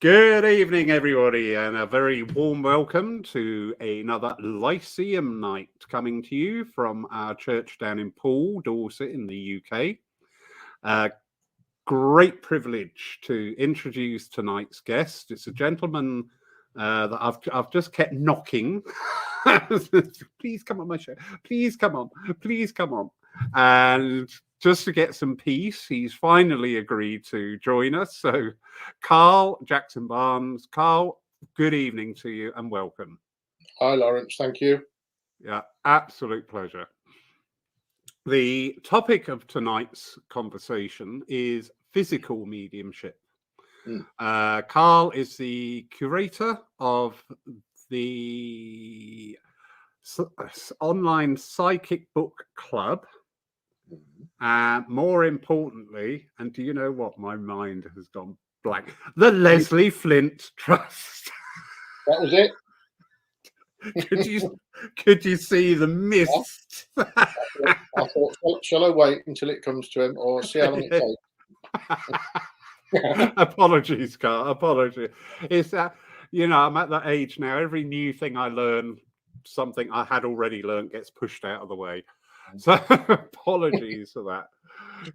Good evening, everybody, and a very warm welcome to another Lyceum Night coming to you from our church down in Poole, Dorset, in the UK. Great privilege to introduce tonight's guest. It's a gentleman that I've just kept knocking. Please come on my show. Please come on. Please come on. And just to get some peace, he's finally agreed to join us. So, Karl Jackson-Barnes. Karl, good evening to you and welcome. Hi, Lawrence. Thank you. Yeah, absolute pleasure. The topic of tonight's conversation is physical mediumship. Karl is the curator of the online psychic book club. And more importantly, and do you know what? My mind has gone blank. The Leslie Flint Trust. That was it. Could you see the mist? I thought, shall I wait until it comes to him, or see how long it takes? Apologies, Karl. Apologies. It's that I'm at that age now. Every new thing I learn, something I had already learned gets pushed out of the way. So apologies for that.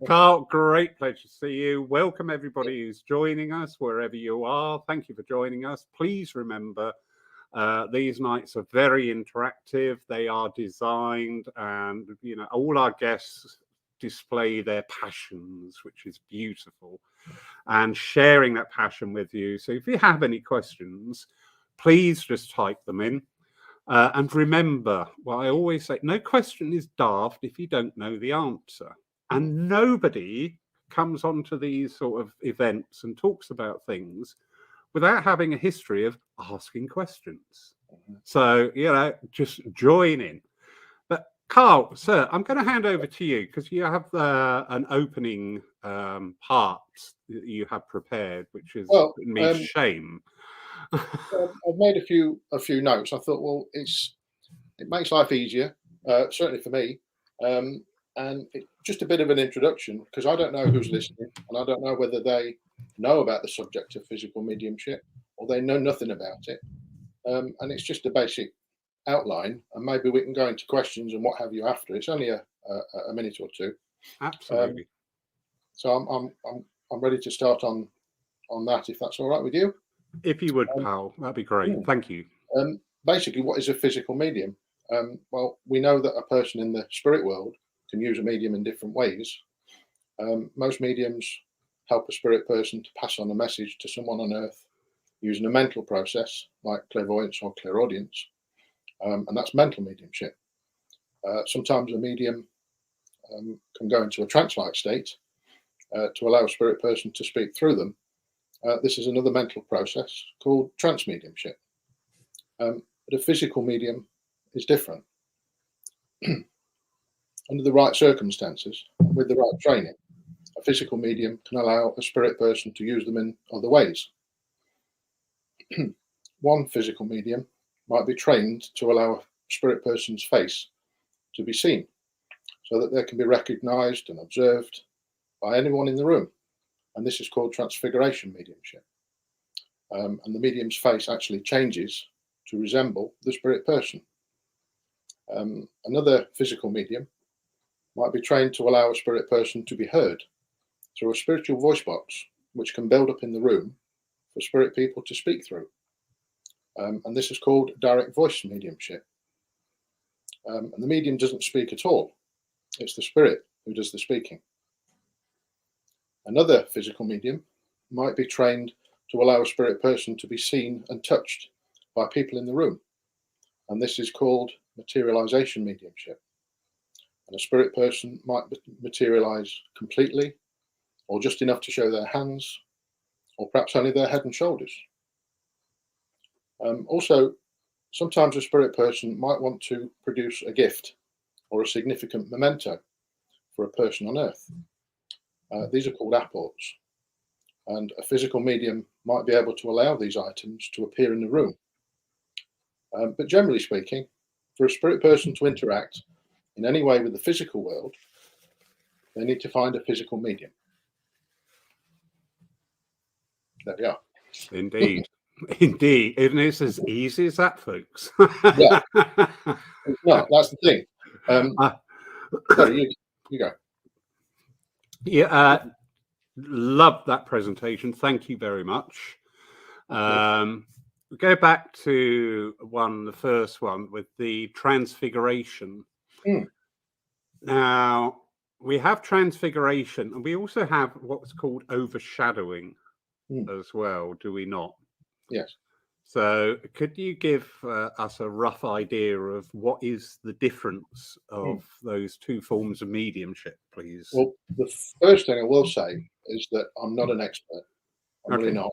Karl, great pleasure to see you. Welcome everybody who's joining us wherever you are. Thank you for joining us. Please remember, these nights are very interactive. They are designed, and all our guests display their passions, which is beautiful, and sharing that passion with you. So if you have any questions, please just type them in. And remember, what I always say, no question is daft if you don't know the answer. And nobody comes onto these sort of events and talks about things without having a history of asking questions. So, just join in. But Karl, sir, I'm going to hand over to you because you have an opening part that you have prepared, which is me shame. I've made a few notes. I thought, well, it makes life easier, certainly for me, and it's just a bit of an introduction because I don't know who's listening, and I don't know whether they know about the subject of physical mediumship or they know nothing about it. And it's just a basic outline, and maybe we can go into questions and what have you after. It's only a minute or two. Absolutely. So I'm ready to start on that, if that's all right with you. If you would, Karl, that'd be great. Thank you. Basically, what is a physical medium? Well, we know that a person in the spirit world can use a medium in different ways. Most mediums help a spirit person to pass on a message to someone on earth using a mental process like clairvoyance or clairaudience, and that's mental mediumship. Sometimes a medium can go into a trance-like state to allow a spirit person to speak through them. This is another mental process called trance mediumship. But a physical medium is different. Under the right circumstances, with the right training, a physical medium can allow a spirit person to use them in other ways. One physical medium might be trained to allow a spirit person's face to be seen so that they can be recognized and observed by anyone in the room. And this is called transfiguration mediumship. And the medium's face actually changes to resemble the spirit person. Another physical medium might be trained to allow a spirit person to be heard through a spiritual voice box, which can build up in the room for spirit people to speak through. And this is called direct voice mediumship. And the medium doesn't speak at all. It's the spirit who does the speaking. Another physical medium might be trained to allow a spirit person to be seen and touched by people in the room. And this is called materialization mediumship. And a spirit person might materialize completely, or just enough to show their hands, or perhaps only their head and shoulders. Also, sometimes a spirit person might want to produce a gift or a significant memento for a person on earth. These are called apports, and a physical medium might be able to allow these items to appear in the room. But generally speaking, for a spirit person to interact in any way with the physical world, they need to find a physical medium. There we are. Indeed. Indeed. And it's as easy as that, folks. Yeah, it's not. That's the thing. Uh, Sorry, you go. yeah, love that presentation. Thank you very much. We go back to the first one with the transfiguration. Mm. Now, we have transfiguration, and we also have what's called overshadowing as well, do we not? Yes. So could you give us a rough idea of what is the difference of those two forms of mediumship, please? Well, the first thing I will say is that I'm not an expert. I'm really not.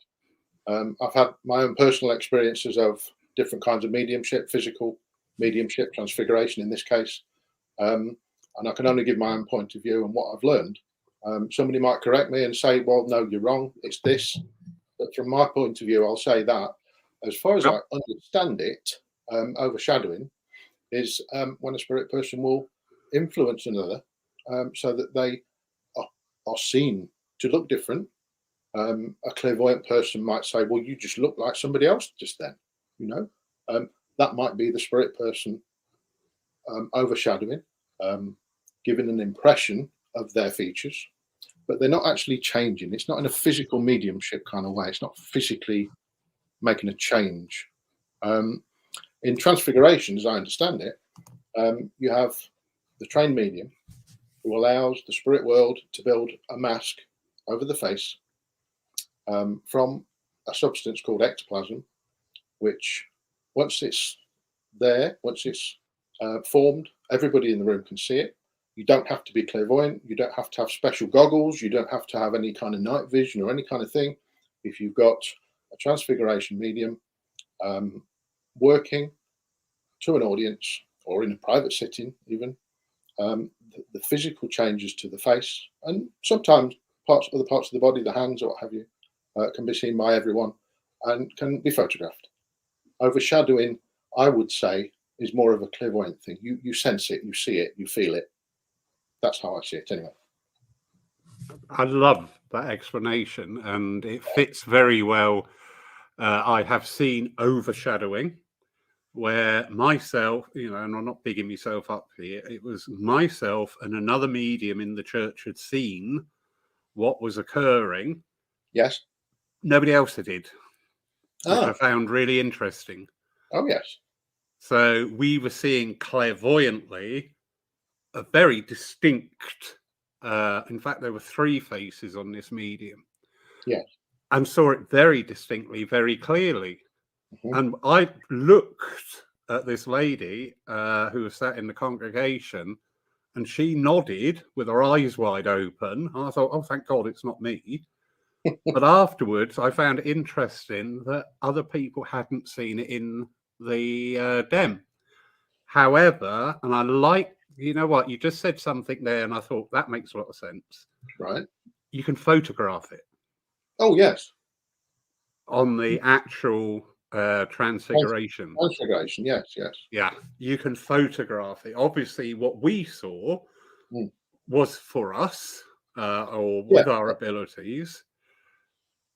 I've had my own personal experiences of different kinds of mediumship, physical mediumship, transfiguration in this case. And I can only give my own point of view and what I've learned. Somebody might correct me and say, well, no, you're wrong. It's this. But from my point of view, I'll say that as far as I understand it, overshadowing is when a spirit person will influence another so that they are seen to look different. A clairvoyant person might say, well, you just look like somebody else just then, you know. That might be the spirit person overshadowing, giving an impression of their features, but they're not actually changing. It's not in a physical mediumship kind of way. It's not physically making a change. In transfiguration, as I understand it, you have the trained medium who allows the spirit world to build a mask over the face from a substance called ectoplasm, which once it's there, once it's formed, everybody in the room can see it. You don't have to be clairvoyant. You don't have to have special goggles. You don't have to have any kind of night vision or any kind of thing. If you've got a transfiguration medium working to an audience or in a private sitting even, the physical changes to the face and sometimes other parts of the body, the hands or what have you, can be seen by everyone and can be photographed. Overshadowing, I would say, is more of a clairvoyant thing. You sense it, you see it, you feel it. That's how I see it anyway. I love that explanation, and it fits very well. I have seen overshadowing where myself, and I'm not bigging myself up here, it was myself and another medium in the church had seen what was occurring. Yes. Nobody else did, which I found really interesting. Oh, yes. So we were seeing clairvoyantly a very distinct, in fact, there were 3 faces on this medium. Yes. And saw it very distinctly, very clearly. And I looked at this lady who was sat in the congregation, and she nodded with her eyes wide open. And I thought, oh, thank God it's not me. But afterwards, I found it interesting that other people hadn't seen it in the DEM. However, and I like, you know what, you just said something there, and I thought that makes a lot of sense. Right. You can photograph it. Oh, yes. On the actual transfiguration. Transfiguration, yes, yes. Yeah, you can photograph it. Obviously, what we saw was for us or with our abilities,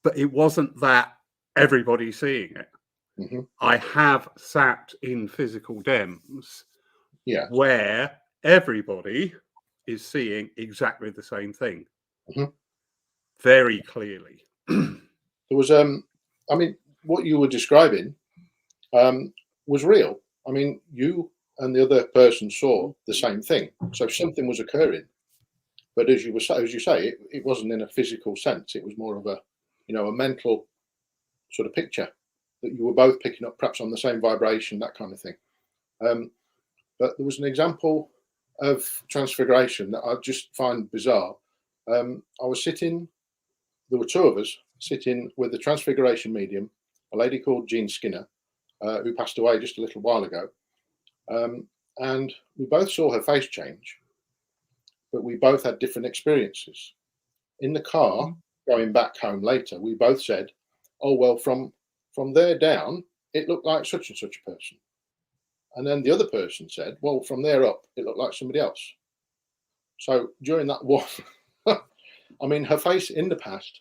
but it wasn't that everybody seeing it. I have sat in physical DEMs where everybody is seeing exactly the same thing very clearly. There was, I mean, what you were describing was real. I mean, you and the other person saw the same thing. So something was occurring. But as you say, it wasn't in a physical sense. It was more of a, a mental sort of picture that you were both picking up, perhaps on the same vibration, that kind of thing. But there was an example of transfiguration that I just find bizarre. I was sitting, there were 2 of us sitting with the transfiguration medium, a lady called Jean Skinner, who passed away just a little while ago. And we both saw her face change, but we both had different experiences. In the car, going back home later, we both said, oh, well, from there down, it looked like such and such a person. And then the other person said, well, from there up, it looked like somebody else. So during that one, I mean, her face in the past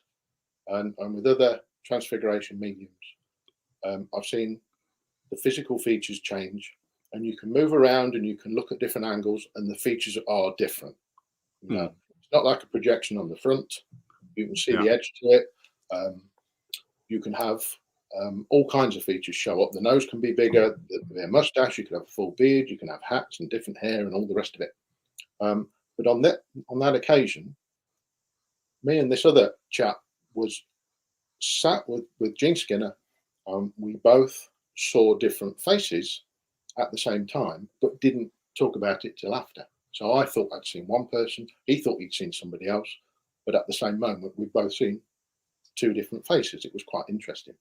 and with other transfiguration mediums. I've seen the physical features change, and you can move around and you can look at different angles, and the features are different. You know, it's not like a projection on the front. You can see the edge to it. You can have all kinds of features show up. The nose can be bigger, the mustache. You can have a full beard. You can have hats and different hair and all the rest of it. But on that occasion, me and this other chap was sat with Gene Skinner. We both saw different faces at the same time, but didn't talk about it till after. So I thought I'd seen one person. He thought he'd seen somebody else. But at the same moment, we've both seen two different faces. It was quite interesting.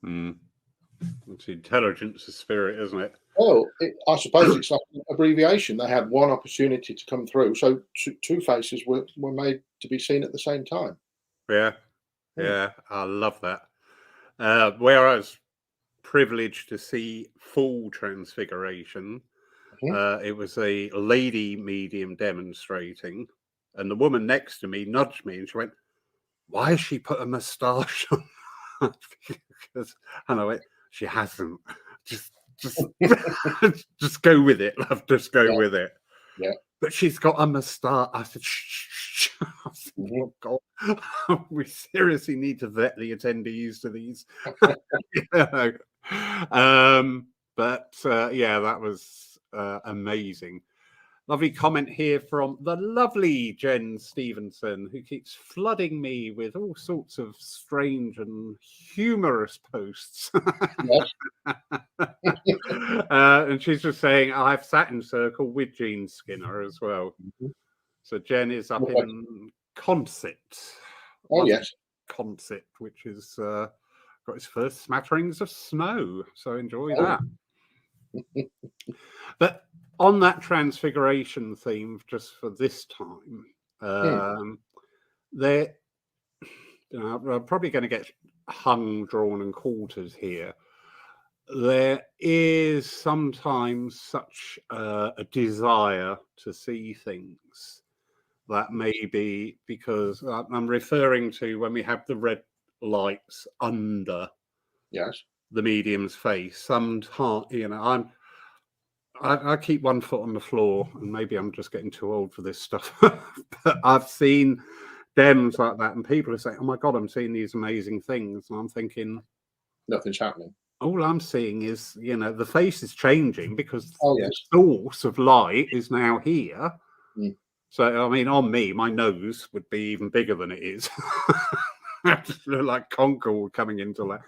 It's the intelligence of spirit, isn't it? Well, I suppose it's like an abbreviation. They had one opportunity to come through. So two faces were made to be seen at the same time. Yeah, I love that. Where I was privileged to see full transfiguration, it was a lady medium demonstrating, and the woman next to me nudged me and she went, "Why has she put a moustache on?" And I went, "She hasn't. Just just go with it, love. Just go with it." Yeah. But she's got a moustache. I said, "Shh." I said, "Oh God, we seriously need to vet the attendees to these." But yeah, that was amazing. Lovely comment here from the lovely Jen Stevenson, who keeps flooding me with all sorts of strange and humorous posts. And she's just saying, I've sat in circle with Gene Skinner as well. So Jen is up in Concept. Oh, yes. Concept, which is got its first smatterings of snow. So enjoy that. But on that transfiguration theme, just for this time, they're probably going to get hung, drawn, and quartered here. There is sometimes such a desire to see things that may be because I'm referring to when we have the red lights under the medium's face. Sometimes, I keep one foot on the floor, and maybe I'm just getting too old for this stuff. But I've seen dems like that, and people are saying, "Oh my God, I'm seeing these amazing things," and I'm thinking, nothing's happening. All I'm seeing is, the face is changing because the source of light is now here. So, I mean, on me, my nose would be even bigger than it is. Look like Concord coming into that.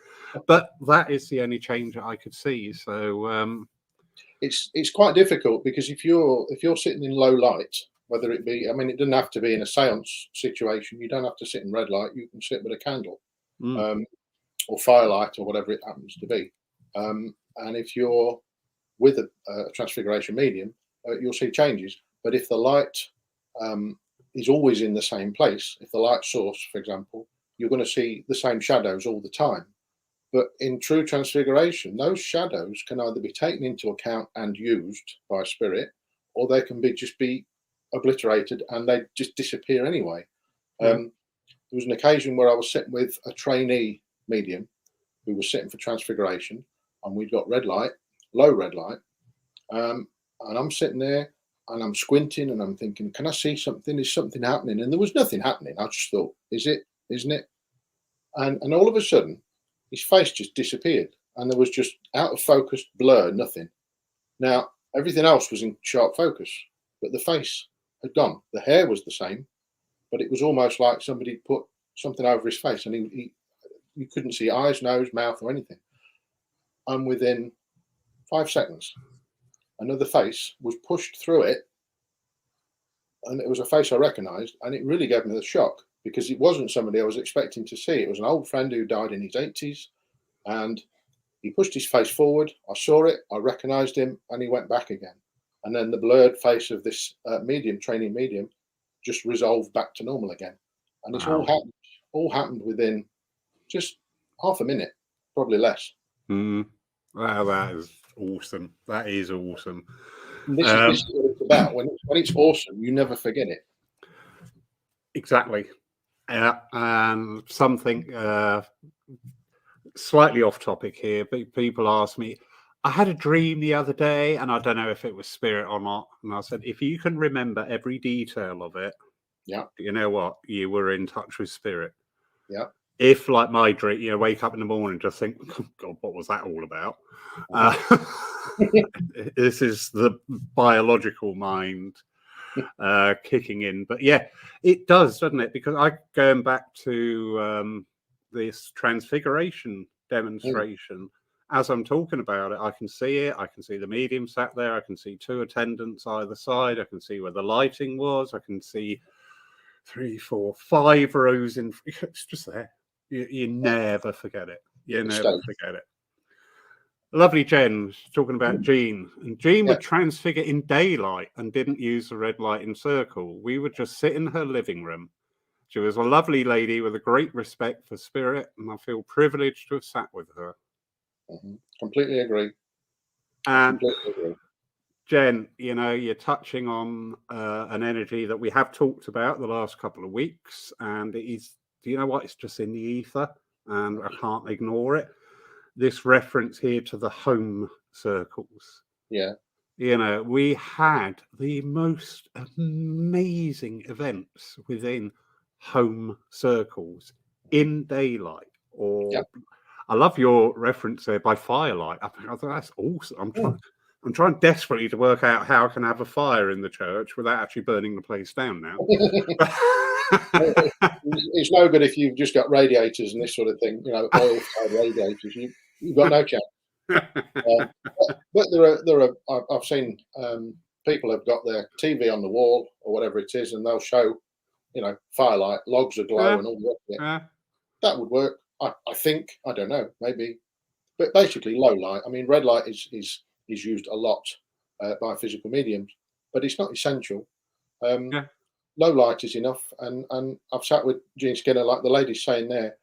But that is the only change that I could see. So it's quite difficult because if you're sitting in low light, whether it be, I mean, it doesn't have to be in a seance situation. You don't have to sit in red light. You can sit with a candle. Or firelight or whatever it happens to be. And if you're with a transfiguration medium, you'll see changes. But if the light is always in the same place, if the light source, for example, you're going to see the same shadows all the time. But in true transfiguration, those shadows can either be taken into account and used by spirit, or they can just be obliterated and they just disappear anyway. There was an occasion where I was sitting with a trainee medium who was sitting for transfiguration, and we'd got red light, low red light, and I'm sitting there and I'm squinting and I'm thinking, can I see something? Is something happening? And there was nothing happening. I just thought, is it? Isn't it? And all of a sudden his face just disappeared and there was just out of focus, blur, nothing. Now everything else was in sharp focus, but the face had gone. The hair was the same, but it was almost like somebody put something over his face, and you couldn't see eyes, nose, mouth, or anything. And within 5 seconds, another face was pushed through it, and it was a face I recognised, and it really gave me the shock because it wasn't somebody I was expecting to see. It was an old friend who died in his 80s, and he pushed his face forward. I saw it, I recognised him, and he went back again. And then the blurred face of this training medium, just resolved back to normal again. And it's all happened within just half a minute, probably less. Wow, that is awesome. That is awesome. This is what it's about. When it's awesome, you never forget it. Exactly. Something slightly off topic here, but people ask me, I had a dream the other day and I don't know if it was spirit or not. And I said, if you can remember every detail of it, Yeah. you know what? You were in touch with spirit. Yeah. If, like my dream, wake up in the morning and just think, oh, God, what was that all about? This is the biological mind kicking in. But yeah, it does, doesn't it? Because going back to this transfiguration demonstration, as I'm talking about it, I can see it. I can see the medium sat there. I can see 2 attendants either side. I can see where the lighting was. I can see 3, 4, 5 rows in. It's just there. You never forget it. You never forget it. Lovely Jen talking about Jean. And Jean would transfigure in daylight and didn't use the red lighting circle. We would just sit in her living room. She was a lovely lady with a great respect for spirit, and I feel privileged to have sat with her. Completely agree. And completely agree. Jen, you're touching on an energy that we have talked about the last couple of weeks, and it is, do you know what? It's just in the ether, and I can't ignore it. This reference here to the home circles. Yeah. We had the most amazing events within home circles in daylight, or I love your reference there by firelight. I think that's awesome. I'm trying desperately to work out how I can have a fire in the church without actually burning the place down now. It's no good if you've just got radiators and this sort of thing, oil-fired radiators. You've got no chance. But there are. I've seen people have got their TV on the wall or whatever it is, and they'll show, firelight, logs aglow, and all the rest of it. That would work. I think. I don't know. Maybe, but basically low light. I mean, red light is used a lot by physical mediums, but it's not essential. Low light is enough, and I've sat with Jean Skinner, like the lady's saying there,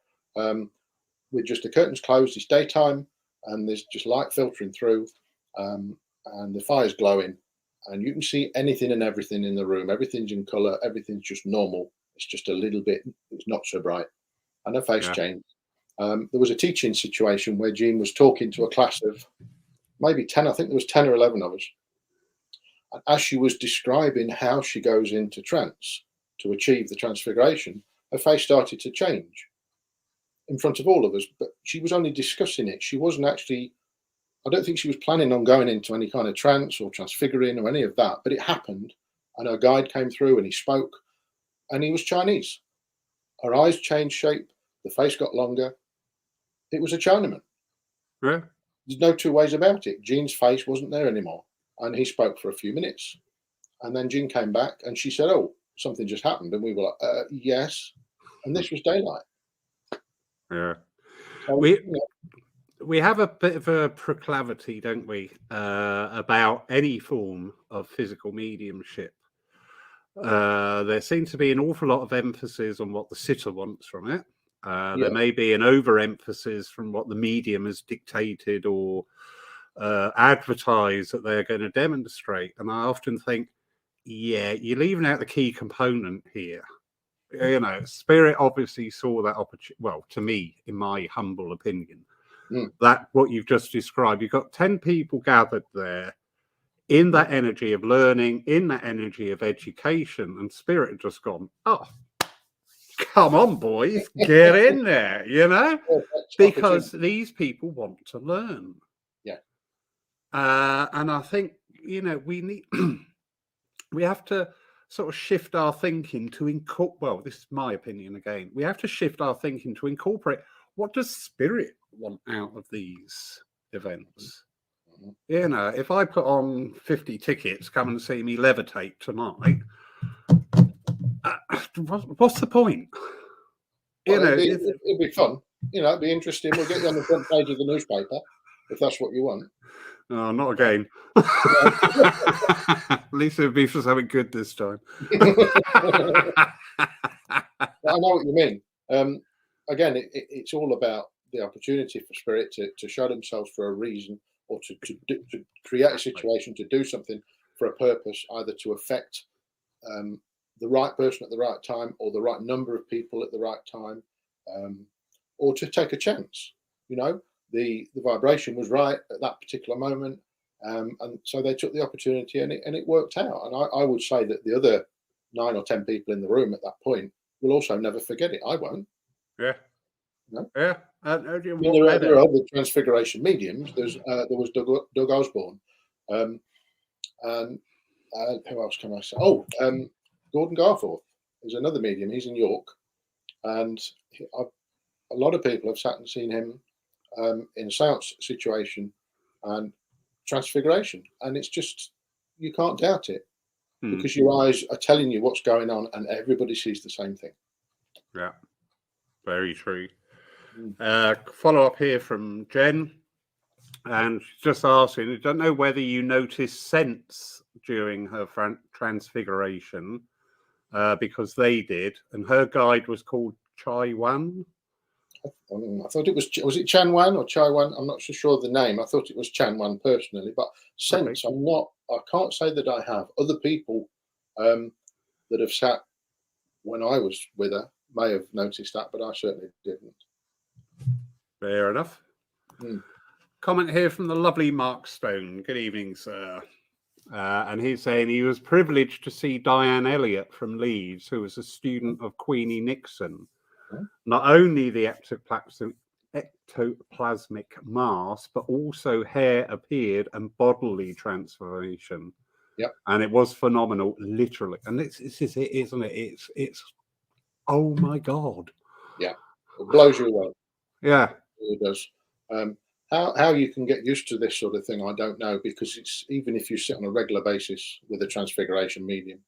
with just the curtains closed. It's daytime, and there's just light filtering through, and the fire's glowing, and you can see anything and everything in the room. Everything's in colour. Everything's just normal. It's just a little bit. It's not so bright, and her face changed. There was a teaching situation where Jean was talking to a class of maybe 10. I think there was 10 or 11 of us. And as she was describing how she goes into trance to achieve the transfiguration, her face started to change in front of all of us. But she was only discussing it. She wasn't actually, I don't think she was planning on going into any kind of trance or transfiguring or any of that. But it happened, and her guide came through and he spoke, and he was Chinese. Her eyes changed shape. The face got longer. It was a Chinaman. Yeah. There's no two ways about it. Jean's face wasn't there anymore. And he spoke for a few minutes. And then Jean came back and she said, oh, something just happened. And we were like, yes. And this was daylight. Yeah. So, we have a bit of a proclivity, don't we, about any form of physical mediumship. There seems to be an awful lot of emphasis on what the sitter wants from it. There may be an overemphasis from what the medium has dictated or advertised that they're going to demonstrate. And I often think, you're leaving out the key component here. Spirit obviously saw that opportunity. Well, to me, in my humble opinion, that what you've just described, you've got 10 people gathered there in that energy of learning, in that energy of education, and Spirit had just gone, oh, come on, boys, get in there, because these people want to learn. Yeah. And I think, we need, we have to sort of shift our thinking to incorporate, well, this is my opinion again, we have to shift our thinking to incorporate what does Spirit want out of these events? If I put on 50 tickets, come and see me levitate tonight, what's the point? Well, it'd be fun. It'd be interesting. We'll get you on the front page of the newspaper if that's what you want. No, not again. At least it'd be for something good this time. I know what you mean. Again, it's all about the opportunity for Spirit to show themselves for a reason, or to create a situation to do something for a purpose, either to affect the right person at the right time, or the right number of people at the right time, or to take a chance. you know, the vibration was right at that particular moment, and so they took the opportunity, and it worked out. And I would say that the other 9 or 10 people in the room at that point will also never forget it. I won't. Yeah. No. Yeah. There are other transfiguration mediums. There was Doug Osborne, and who else can I say? Oh, Gordon Garforth is another medium. He's in York, and a lot of people have sat and seen him in a seance situation and transfiguration, and it's just, you can't doubt it, because your eyes are telling you what's going on, and everybody sees the same thing. Yeah, very true. Follow up here from Jen, and she's just asking, I don't know whether you noticed scents during her transfiguration, because they did, and her guide was called Chai Wan. I thought it was it Chan Wan or Chai Wan? I'm not so sure of the name. I thought it was Chan Wan personally, but sense, okay. I can't say that I have. Other people that have sat when I was with her may have noticed that, but I certainly didn't. Fair enough. Comment here from the lovely Mark Stone. Good evening, sir. And he's saying he was privileged to see Diane Elliott from Leeds, who was a student of Queenie Nixon. Not only the ectoplasmic mass, but also hair appeared and bodily transformation. Yep. And it was phenomenal, literally. And this is it, isn't it? It's oh my God. Yeah. It blows you away. Yeah. It does. How you can get used to this sort of thing, I don't know, because it's, even if you sit on a regular basis with a transfiguration medium,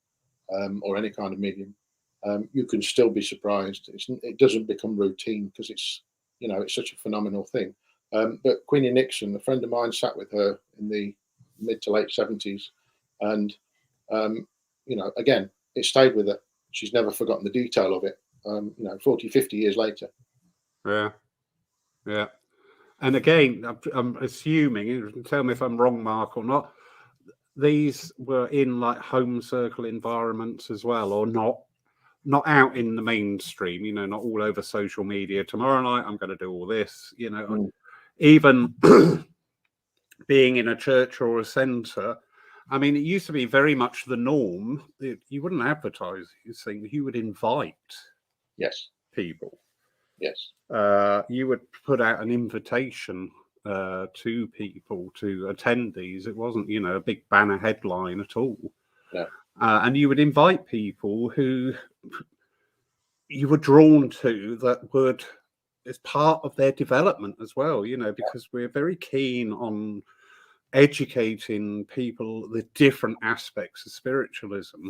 or any kind of medium, you can still be surprised. It doesn't become routine, because it's such a phenomenal thing. But Queenie Nixon, a friend of mine, sat with her in the mid to late 70s, and again, it stayed with her. She's never forgotten the detail of it. 40, 50 years later. Yeah. And again, I'm assuming, you can tell me if I'm wrong, Mark, or not, these were in like home circle environments as well, or not out in the mainstream, not all over social media. Tomorrow night, I'm going to do all this, even being in a church or a centre. I mean, it used to be very much the norm. You wouldn't advertise these things. You would invite people. Yes. You would put out an invitation to people to attend these. It wasn't, a big banner headline at all. Yeah. And you would invite people who you were drawn to, that would, as part of their development as well, because we're very keen on educating people the different aspects of spiritualism.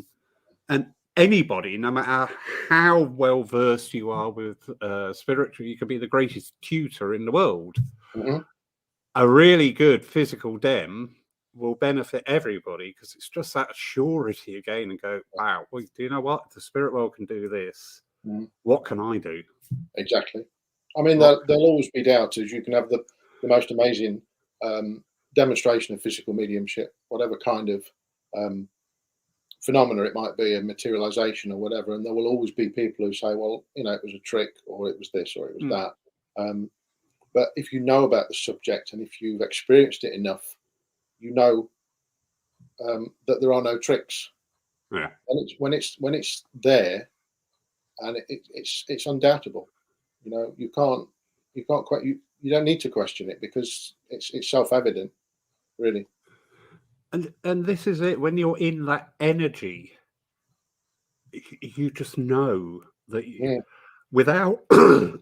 And anybody, no matter how well versed you are with spiritual, you could be the greatest tutor in the world. A really good physical dem will benefit everybody, because it's just that surety again, and go, wow, well, do you know what? If the spirit world can do this, what can I do? Exactly. I mean, there'll always be doubters. You can have the most amazing demonstration of physical mediumship, whatever kind of phenomena it might be, a materialization or whatever, and there will always be people who say, well, it was a trick, or it was this, or it was that. But if you know about the subject, and if you've experienced it enough, you know that there are no tricks. Yeah. And when it's there, and it's undoubtable. You can't quite, you don't need to question it, because it's self-evident, really. And this is it. When you're in that energy, you just know that without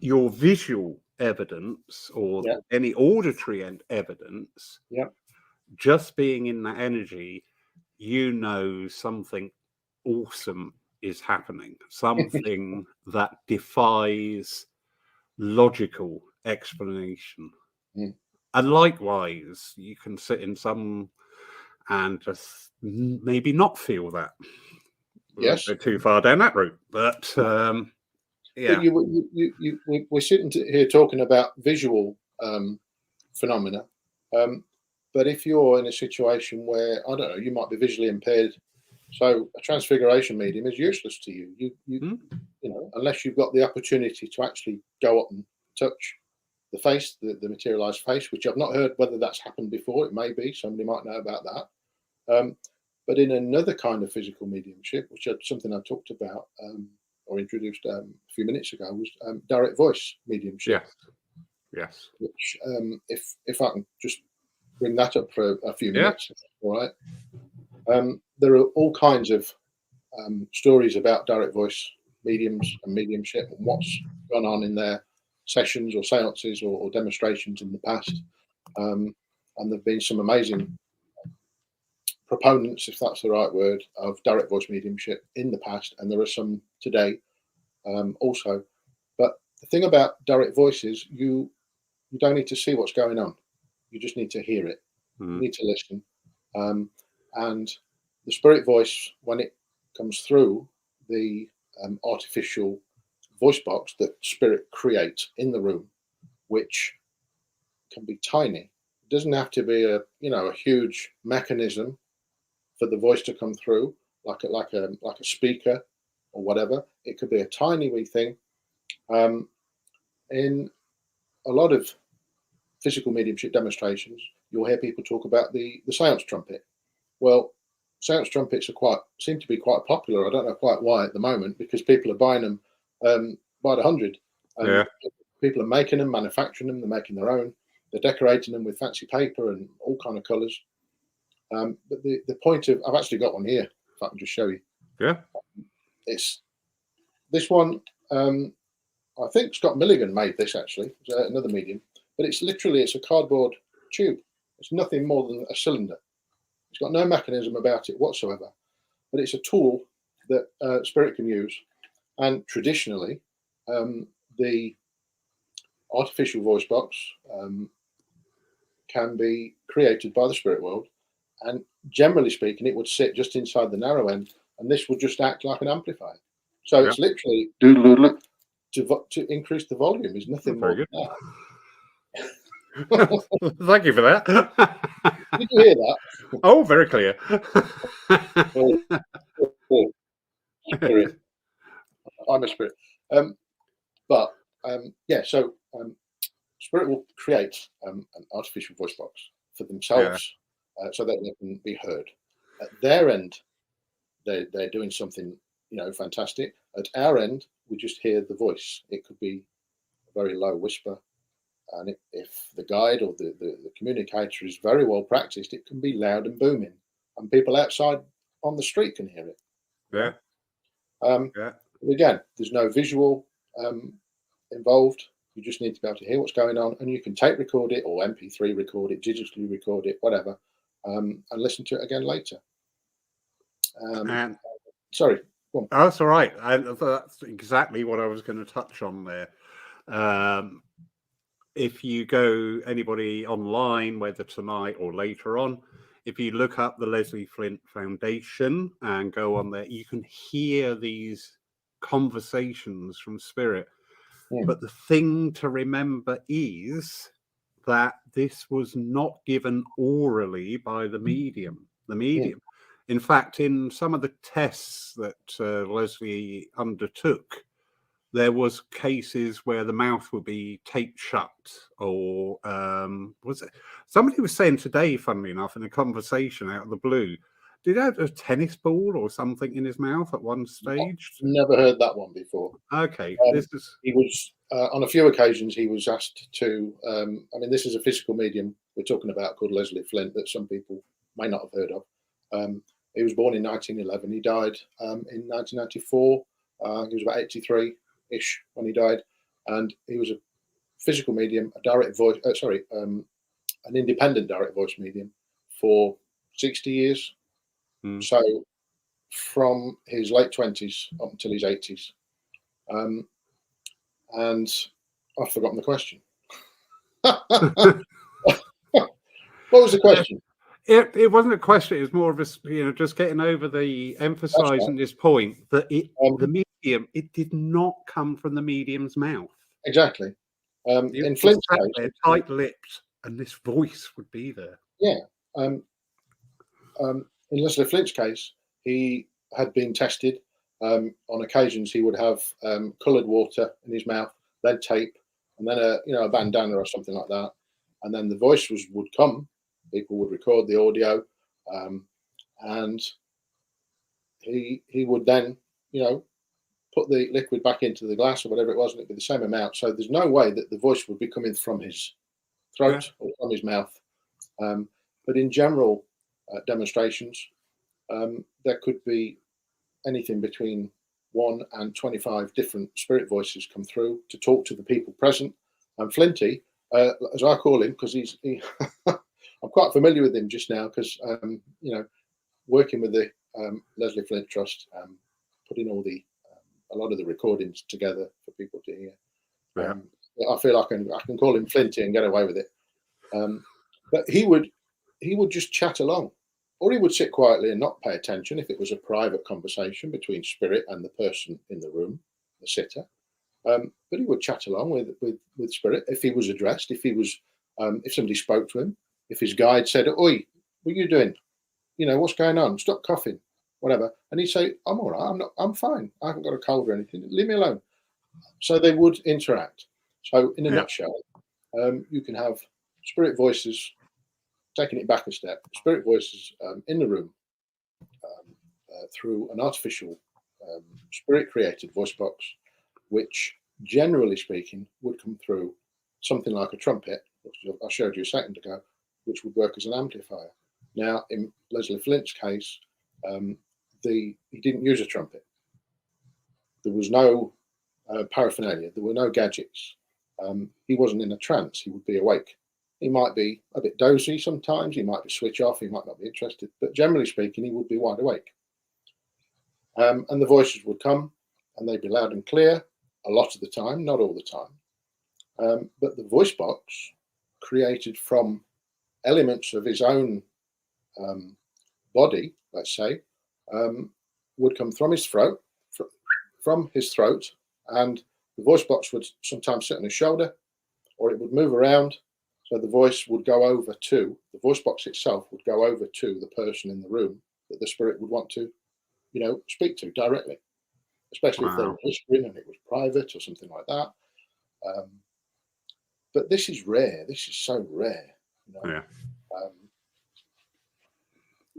your visual evidence or any auditory evidence, just being in that energy, something awesome is happening, something that defies logical explanation. And likewise, you can sit in some and just maybe not feel that. Yes. We're too far down that route, but But we're sitting here talking about visual phenomena, but if you're in a situation where, I don't know, you might be visually impaired, so a transfiguration medium is useless to you. You unless you've got the opportunity to actually go up and touch the face, the materialized face, which I've not heard whether that's happened before. It may be, somebody might know about that. But in another kind of physical mediumship, which is something I talked about or introduced a few minutes ago, was direct voice mediumship. Yes. Which, if I can just bring that up for a few minutes, all right. There are all kinds of stories about direct voice mediums and mediumship and what's gone on in their sessions or seances or demonstrations in the past. And there've been some amazing proponents, if that's the right word, of direct voice mediumship in the past, and there are some today also. But the thing about direct voice is you don't need to see what's going on. You just need to hear it. You need to listen. And the spirit voice, when it comes through the artificial voice box that spirit creates in the room, which can be tiny. It doesn't have to be a huge mechanism for the voice to come through, like a speaker or whatever. It could be a tiny wee thing. In a lot of physical mediumship demonstrations, you'll hear people talk about the seance trumpet. Well, seance trumpets seem to be quite popular. I don't know quite why at the moment, because people are buying them by the hundred. People are making them, manufacturing them. They're making their own. They're decorating them with fancy paper and all kind of colours. But the point of, I've actually got one here, if I can just show you. Yeah. It's this one. I think Scott Milligan made this, actually. It's another medium, but it's a cardboard tube. It's nothing more than a cylinder. It's got no mechanism about it whatsoever, but it's a tool that spirit can use. And traditionally, the artificial voice box can be created by the spirit world, and generally speaking, it would sit just inside the narrow end, and this would just act like an amplifier. So it's literally to increase the volume is nothing more than that. Thank you for that. Did you hear that? Oh, very clear. Spirit. I'm a spirit. So spirit will create an artificial voice box for themselves so that they can be heard. At their end, they're doing something fantastic. At our end, we just hear the voice. It could be a very low whisper, and if the guide or the communicator is very well practiced, it can be loud and booming, and people outside on the street can hear it. But again, there's no visual involved. You just need to be able to hear what's going on, and you can tape record it or MP3 record it, digitally record it, whatever, and listen to it again later. Sorry. Oh, that's all right. That's exactly what I was going to touch on there. If you go, anybody online, whether tonight or later on, if you look up the Leslie Flint Foundation and go on there, you can hear these conversations from spirit. But the thing to remember is that this was not given orally by the medium. In fact, in some of the tests that Leslie undertook, there was cases where the mouth would be taped shut, or was it? Somebody was saying today, funnily enough, in a conversation out of the blue, did he have a tennis ball or something in his mouth at one stage? Never heard that one before. Okay, he was on a few occasions he was asked to. This is a physical medium we're talking about called Leslie Flint that some people may not have heard of. He was born in 1911. He died in 1994. He was about 83-ish when he died, and he was a physical medium, a direct voice. An independent direct voice medium for 60 years. So from his late 20s up until his 80s. And I've forgotten the question. What was the question? It wasn't a question. It was more of a, just getting over emphasizing this point that the medium, it did not come from the medium's mouth. Exactly. In Flint's case, tight-lipped, and this voice would be there. Yeah. In Leslie Flint's case, he had been tested. On occasions, he would have coloured water in his mouth, lead tape, and then a bandana or something like that, and then the voice would come. People would record the audio, and he would then put the liquid back into the glass or whatever it was, and it'd be the same amount. So there's no way that the voice would be coming from his throat or from his mouth. But in general demonstrations, there could be anything between 1 and 25 different spirit voices come through to talk to the people present. And Flinty, as I call him, because I'm quite familiar with him just now, because working with the Leslie Flint Trust, putting a lot of the recordings together for people to hear. I feel I can call him Flinty and get away with it. But he would just chat along, or he would sit quietly and not pay attention if it was a private conversation between spirit and the person in the room, the sitter. But he would chat along with spirit if he was addressed, if somebody spoke to him, if his guide said, "Oi, what are you doing? What's going on? Stop coughing," whatever. And he'd say, "I'm all right. I'm fine. I haven't got a cold or anything. Leave me alone." So they would interact. So in a nutshell, you can have spirit voices, taking it back a step, spirit voices in the room through an artificial spirit-created voice box, which, generally speaking, would come through something like a trumpet, which I showed you a second ago, which would work as an amplifier. Now, in Leslie Flint's case, he didn't use a trumpet. There was no paraphernalia. There were no gadgets. He wasn't in a trance. He would be awake. He might be a bit dozy sometimes. He might be switch off. He might not be interested. But generally speaking, he would be wide awake. And the voices would come, and they'd be loud and clear a lot of the time, not all the time. But the voice box, created from elements of his own body, let's say, would come from his throat, and the voice box would sometimes sit on his shoulder, or it would move around. So the voice would go over to the voice box itself, would go over to the person in the room that the spirit would want to, speak to directly, especially if they were whispering and it was private or something like that. But this is rare. This is so rare.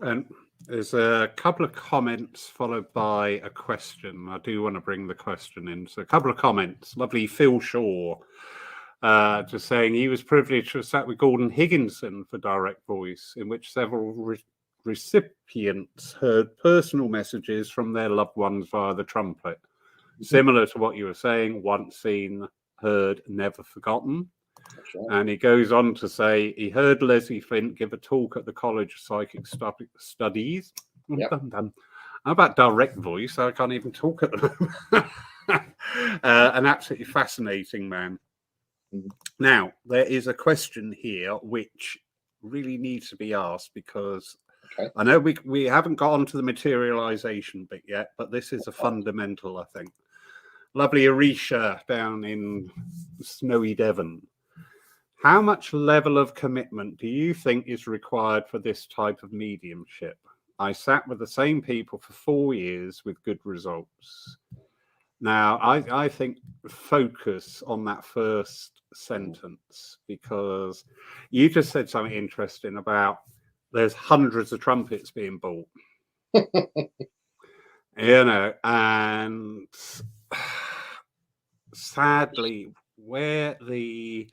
And there's a couple of comments followed by a question. I do want to bring the question in. So a couple of comments. Lovely Phil Shaw just saying he was privileged to have sat with Gordon Higginson for Direct Voice, in which several recipients heard personal messages from their loved ones via the trumpet. Similar to what you were saying, once seen, heard, never forgotten. Right. And he goes on to say he heard Leslie Flint give a talk at the College of Psychic Studies. Yep. How about direct voice? I can't even talk at the moment. An absolutely fascinating man. Mm-hmm. Now, there is a question here which really needs to be asked, because I know we haven't got onto the materialization bit yet, but this is a fundamental, I think. Lovely Arisha down in snowy Devon. How much level of commitment do you think is required for this type of mediumship? I sat with the same people for 4 years with good results. Now, I think focus on that first sentence, because you just said something interesting about there's hundreds of trumpets being bought. And sadly, where the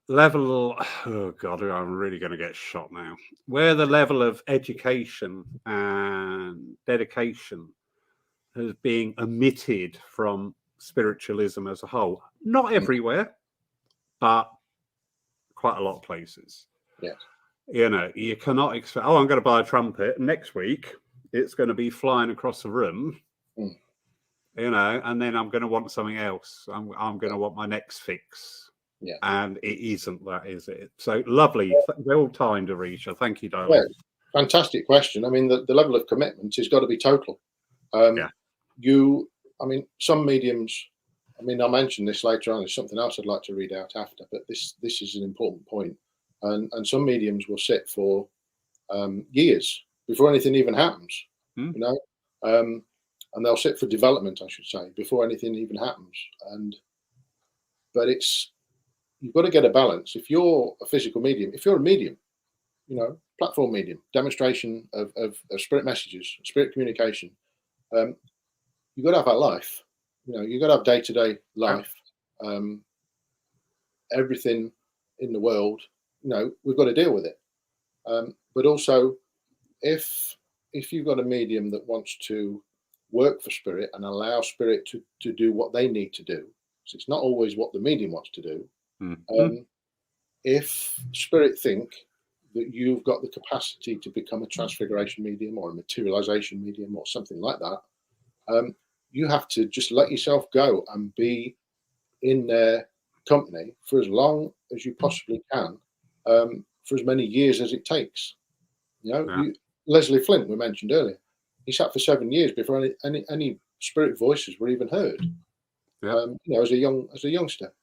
level, oh God, I'm really going to get shot now, where the level of education and dedication is being omitted from spiritualism as a whole, not everywhere, but quite a lot of places. Yes. You cannot expect, I'm going to buy a trumpet, next week it's going to be flying across the room, and then I'm going to want something else. I'm going to want my next fix. Yeah. And it isn't that, is it? So lovely. Well timed, Arisha. Thank you, darling. Yeah, fantastic question. I mean, the level of commitment has got to be total. Some mediums, I mention this later on. There's something else I'd like to read out after, but this is an important point. And some mediums will sit for years before anything even happens, and they'll sit for development, I should say, before anything even happens. but you've got to get a balance. If you're a physical medium, if you're a medium, platform medium, demonstration of spirit messages, spirit communication, you've got to have that life. You've got to have day-to-day life. Everything in the world, we've got to deal with it. But also, if you've got a medium that wants to work for spirit and allow spirit to do what they need to do, so it's not always what the medium wants to do. If spirit think that you've got the capacity to become a transfiguration medium or a materialization medium or something like that, you have to just let yourself go and be in their company for as long as you possibly can, for as many years as it takes. Leslie Flint, we mentioned earlier, he sat for 7 years before any spirit voices were even heard. As a youngster.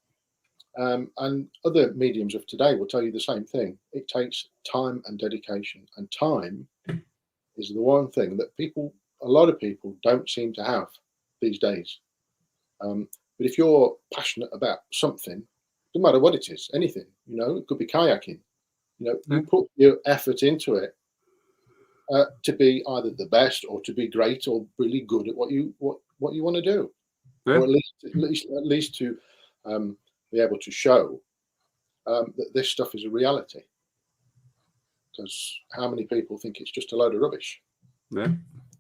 And other mediums of today will tell you the same thing. It takes time and dedication, and time is the one thing that a lot of people don't seem to have these days. But if you're passionate about something, no matter what it is, anything, it could be kayaking, you put your effort into it to be either the best or to be great or really good at what you want to do, or at least to be able to show that this stuff is a reality. Because how many people think it's just a load of rubbish? Yeah,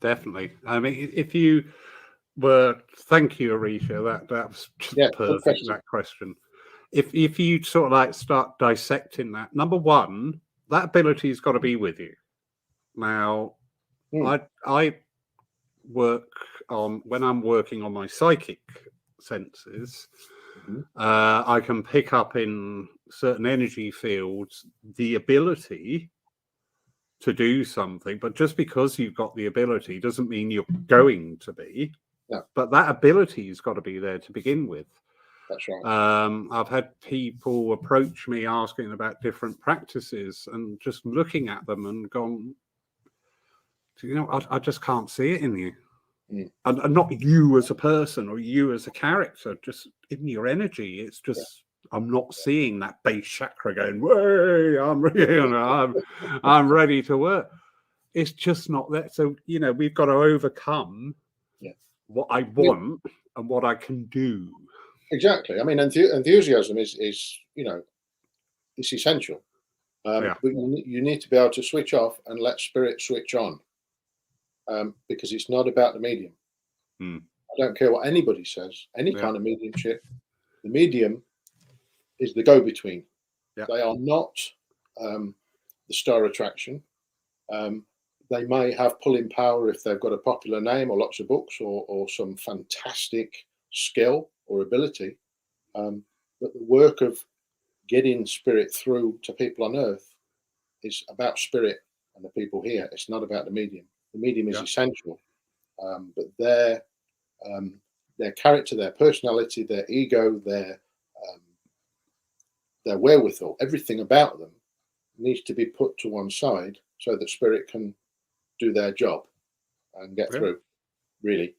definitely. I mean, if you were, thank you, Arisha. That was just perfect. That question. If you sort of like start dissecting that, number one, that ability has got to be with you. Now, I work on, when I'm working on my psychic senses, I can pick up in certain energy fields the ability to do something, but just because you've got the ability doesn't mean you're going to be. But that ability has got to be there to begin with. That's right. I've had people approach me asking about different practices, and just looking at them and gone, I just can't see it in you. And not you as a person or you as a character, just in your energy. It's just, I'm not seeing that base chakra going, way, I'm ready to work. It's just not there. So, we've got to overcome what I want and what I can do. Exactly. I mean, enthusiasm is it's essential. But you need to be able to switch off and let spirit switch on. Because it's not about the medium. I don't care what anybody says, any kind of mediumship. The medium is the go-between. They are not the star attraction. They may have pulling power if they've got a popular name or lots of books or some fantastic skill or ability. But the work of getting spirit through to people on earth is about spirit and the people here. It's not about the medium. The medium is essential, but their character, their personality, their ego, their wherewithal, everything about them needs to be put to one side so that spirit can do their job and get through. Really.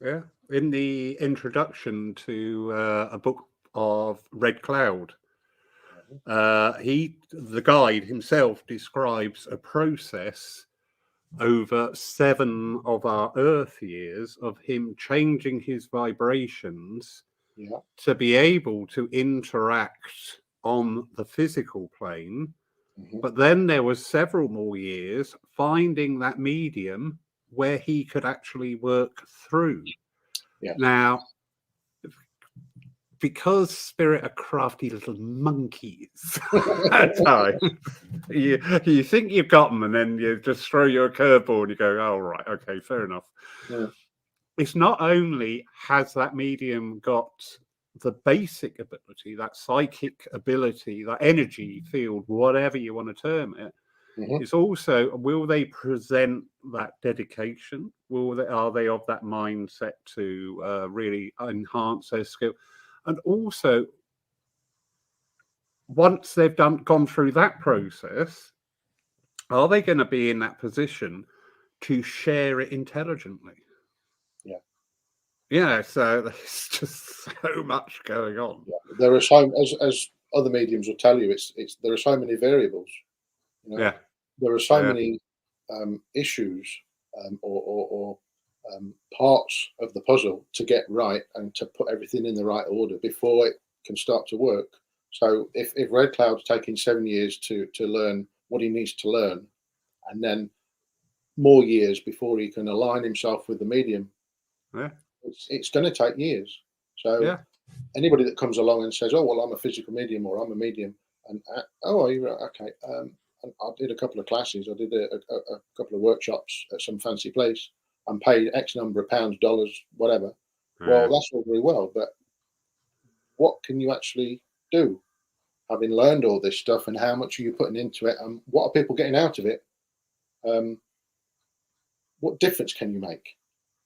Yeah. In the introduction to a book of Red Cloud, the guide himself describes a process over 7 of our Earth years of him changing his vibrations to be able to interact on the physical plane. But then there was several more years finding that medium where he could actually work through. Now, because spirit are crafty little monkeys at times, you think you've got them, and then you just throw you a curveball and you go, oh, right, okay, fair enough. It's not only has that medium got the basic ability, that psychic ability, that energy field, whatever you want to term it, it's also, will they present that dedication? Are they of that mindset to really enhance their skill? And also, once they've gone through that process, are they going to be in that position to share it intelligently? Yeah, so there's just so much going on. There are so, as other mediums will tell you, it's there are so many variables. You know, Yeah, there are so yeah, many issues or parts of the puzzle to get right and to put everything in the right order before it can start to work. So if Red Cloud's taking 7 years to learn what he needs to learn, and then more years before he can align himself with the medium, yeah, it's going to take years. So yeah, anybody that comes along and says, "Oh, well, I'm a physical medium," or "I'm a medium," and "Oh, are you right? Okay." And I did a couple of classes. I did a couple of workshops at some fancy place and paid X number of pounds, dollars, whatever. Well, yeah. that's all very well, but what can you actually do? Having learned all this stuff, and how much are you putting into it, and what are people getting out of it? Um, what difference can you make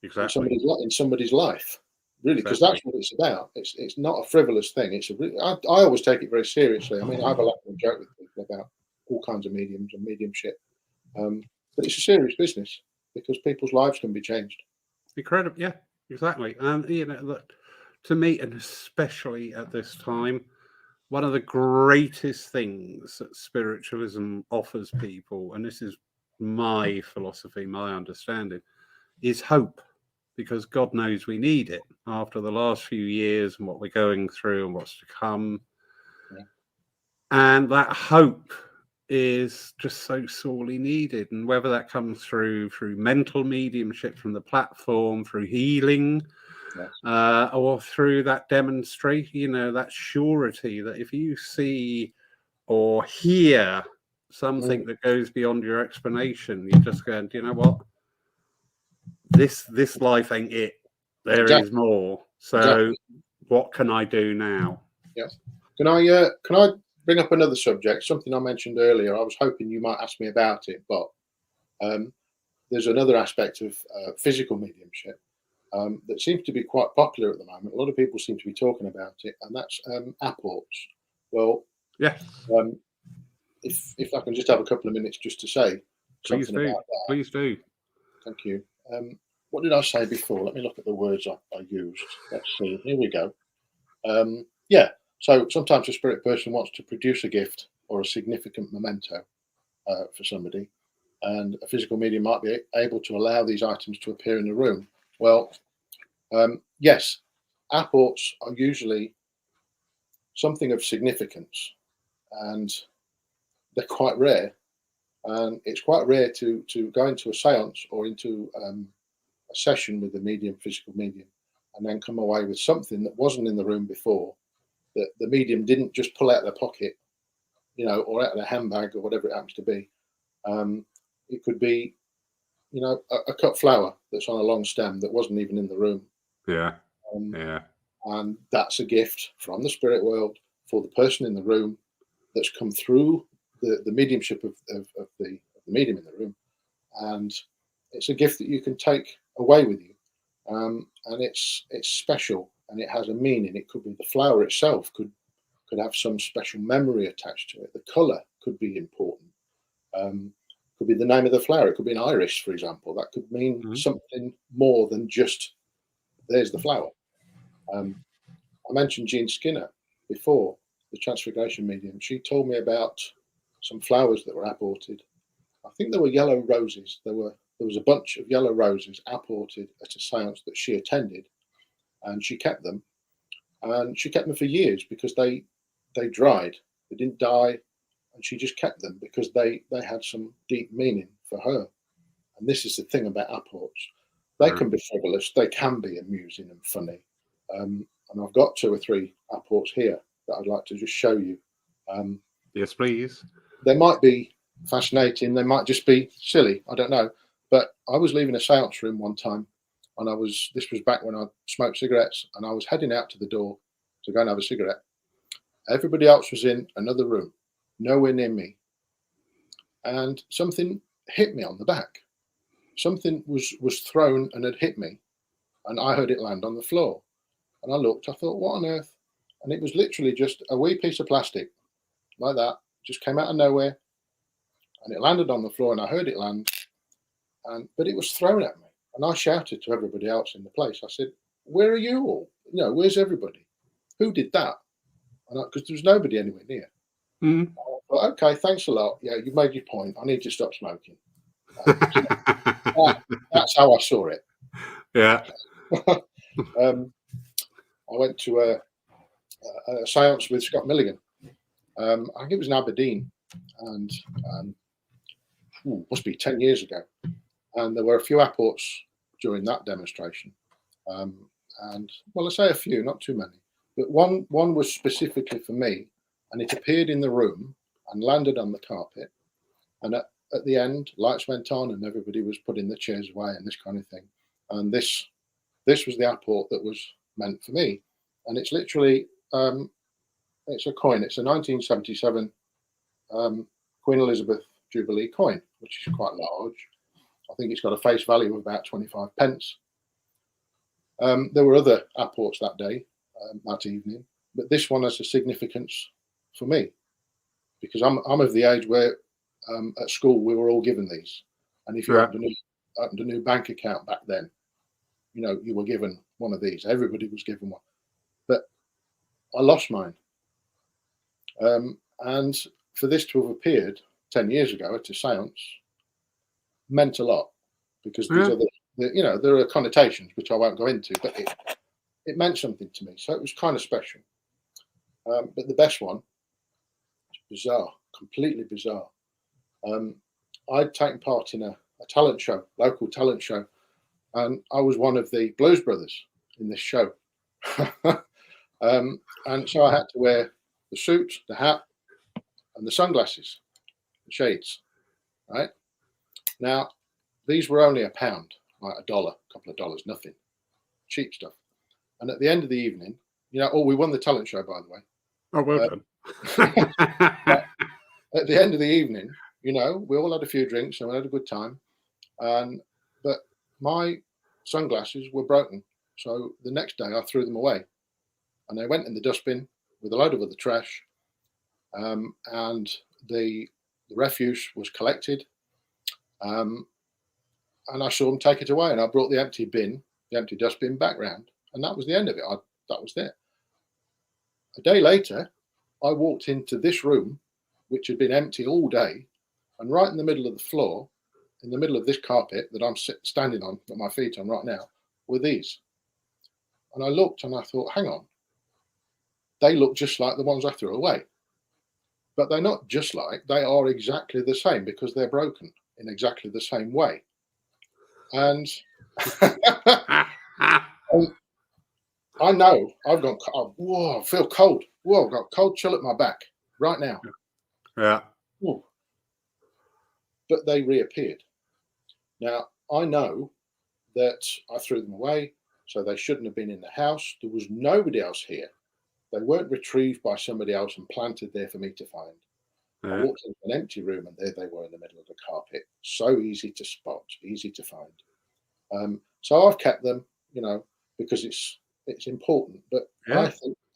in Exactly, somebody's life? Really, because exactly. that's what it's about. It's not a frivolous thing. It's a really, I always take it very seriously. I mean, I have a lot of joke with people about all kinds of mediums and mediumship, but it's a serious business because people's lives can be changed. Incredible. Yeah, exactly. And that to me, and especially at this time, one of the greatest things that spiritualism offers people, and this is my philosophy, my understanding, is hope. Because God knows we need it after the last few years and what we're going through and what's to come. Yeah. And that hope is just so sorely needed. And whether that comes through mental mediumship from the platform, through healing, Yes. or through that demonstration, that surety that if you see or hear something that goes beyond your explanation, you're just going, do you know what? This life ain't it. There is Exactly. more. So Exactly. what can I do now? Yeah. Can I bring up another subject? Something I mentioned earlier. I was hoping you might ask me about it, but um, there's another aspect of physical mediumship that seems to be quite popular at the moment. A lot of people seem to be talking about it, and that's apports. Well, Yes, um, if I can just have a couple of minutes just to say please something do. about that. Please do. Thank you. What did I say before? Let me look at the words I used. Let's see. Here we go. Yeah. So sometimes a spirit person wants to produce a gift or a significant memento for somebody, and a physical medium might be able to allow these items to appear in the room. Well, yes, apports are usually something of significance, and they're quite rare. And it's quite rare to go into a séance or into a session with a medium, physical medium, and then come away with something that wasn't in the room before, that the medium didn't just pull out of their pocket, or out of their handbag or whatever it happens to be. It could be, a cut flower that's on a long stem that wasn't even in the room. Yeah. Um, Yeah. and that's a gift from the spirit world for the person in the room that's come through the mediumship of the medium in the room. And it's a gift that you can take away with you. And it's special and it has a meaning. It could be the flower itself could have some special memory attached to it. The color could be important. Could be the name of the flower. It could be an iris, for example. That could mean Mhm. something more than just there's the flower. I mentioned Jean Skinner before, the transfiguration medium. She told me about some flowers that were apported. I think there were yellow roses. There was a bunch of yellow roses apported at a séance that she attended, and she kept them. And she kept them for years because they dried. They didn't die, and she just kept them because they had some deep meaning for her. And this is the thing about apports. They Mhm. can be frivolous, they can be amusing and funny. And I've got 2 or 3 apports here that I'd like to just show you. Um, Yes, please. they might be fascinating, they might just be silly, I don't know. But I was leaving a seance room one time, and this was back when I smoked cigarettes, and I was heading out to the door to go and have a cigarette. Everybody else was in another room, nowhere near me. And something hit me on the back. Something was thrown and had hit me, and I heard it land on the floor. And I looked, I thought, what on earth? And it was literally just a wee piece of plastic like that, just came out of nowhere, and it landed on the floor, and I heard it land, but it was thrown at me. And I shouted to everybody else in the place. I said, where are you all? You know, where's everybody? Who did that? Because there was nobody anywhere near. Mm. But okay, thanks a lot. Yeah, you made your point. I need to stop smoking. That's how I saw it. Yeah. I went to a seance with Scott Milligan. I think it was in Aberdeen, and must be 10 years ago. And there were a few apports during that demonstration. And well, I say a few, not too many, but one was specifically for me, and it appeared in the room and landed on the carpet. And at the end, lights went on, and everybody was putting the chairs away and this kind of thing. And this was the apport that was meant for me. And it's literally it's a coin. It's a 1977 Queen Elizabeth Jubilee coin, which is quite large. I think it's got a face value of about 25 pence. There were other apports that day, that evening, but this one has a significance for me because I'm of the age where at school we were all given these, and if you opened a new bank account back then, you know, you were given one of these. Everybody was given one, but I lost mine. And for this to have appeared 10 years ago at a seance meant a lot because these are you know, there are connotations which I won't go into, but it meant something to me. So it was kind of special. But the best one, bizarre, completely bizarre. I'd taken part in a talent show, local talent show, and I was one of the Blues Brothers in this show. And so I had to wear the suit, the hat, and the sunglasses, the shades, right? Now, these were only £1, like $1, a couple of dollars, nothing, cheap stuff. And at the end of the evening, you know, we won the talent show, by the way. Oh, well done. At the end of the evening, you know, we all had a few drinks and we had a good time. But my sunglasses were broken. So the next day I threw them away and they went in the dustbin with a load of other trash. And the refuse was collected. And I saw them take it away, and I brought the empty dustbin back round, and that was the end of it. That was it. A day later, I walked into this room, which had been empty all day, and right in the middle of the floor, in the middle of this carpet that I'm standing on, with my feet on right now, were these. And I looked and I thought, hang on, they look just like the ones I threw away. But they're not just like, they are exactly the same because they're broken in exactly the same way. And I know I've got, whoa, I feel cold. Whoa, I've got cold chill at my back right now. Yeah. Whoa. But they reappeared. Now, I know that I threw them away, so they shouldn't have been in the house. There was nobody else here. They weren't retrieved by somebody else and planted there for me to find. I walked into an empty room and there they were in the middle of the carpet. So easy to spot, easy to find. So I've kept them, you know, because it's important. But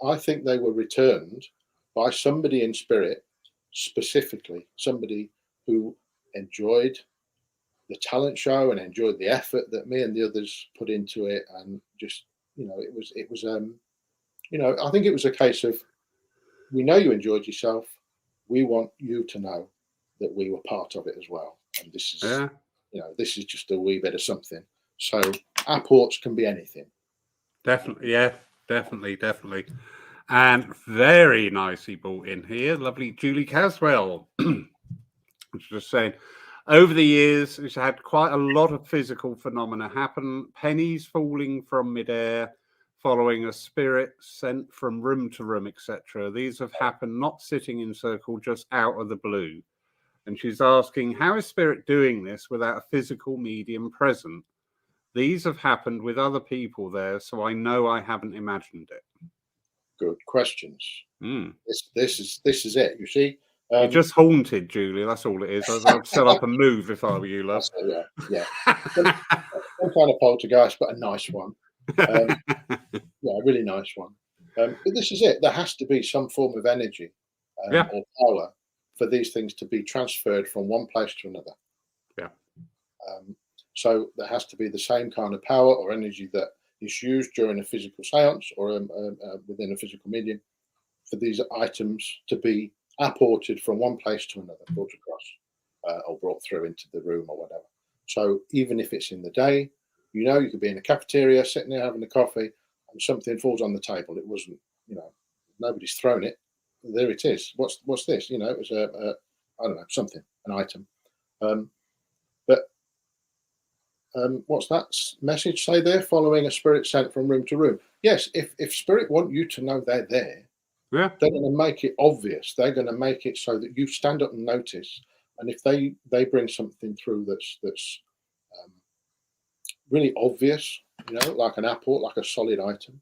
I think they were returned by somebody in spirit, specifically somebody who enjoyed the talent show and enjoyed the effort that me and the others put into it, and just, you know, it was you know, I think it was a case of, we know you enjoyed yourself. We want you to know that we were part of it as well. And this is, you know, this is just a wee bit of something. So apports can be anything. Definitely, yeah, definitely. And very nicely brought in here, lovely Julie Caswell. Just saying, over the years, it's had quite a lot of physical phenomena happen. Pennies falling from midair, following a spirit sent from room to room, etc. These have happened not sitting in circle, just out of the blue. And she's asking, how is spirit doing this without a physical medium present? These have happened with other people there, so I know I haven't imagined it. Good questions. This is it. You see, you're just haunted, Julie. That's all it is. I'd set up a move if I were you, love. Yeah. Some kind of poltergeist, but a nice one. Yeah, a really nice one. But this is it. There has to be some form of energy or power for these things to be transferred from one place to another. Yeah. So there has to be the same kind of power or energy that is used during a physical seance or within a physical medium for these items to be apported from one place to another, brought across or brought through into the room or whatever. So even if it's in the day, you could be in a cafeteria sitting there having a coffee and something falls on the table. It wasn't, nobody's thrown it. There it is. What's this? It was I don't know, something, an item. What's that message say there? Following a spirit sent from room to room. Yes, if spirit want you to know they're there, Yeah. they're going to make it obvious. They're going to make it so that you stand up and notice. And if they bring something through that's really obvious, like an apple, like a solid item,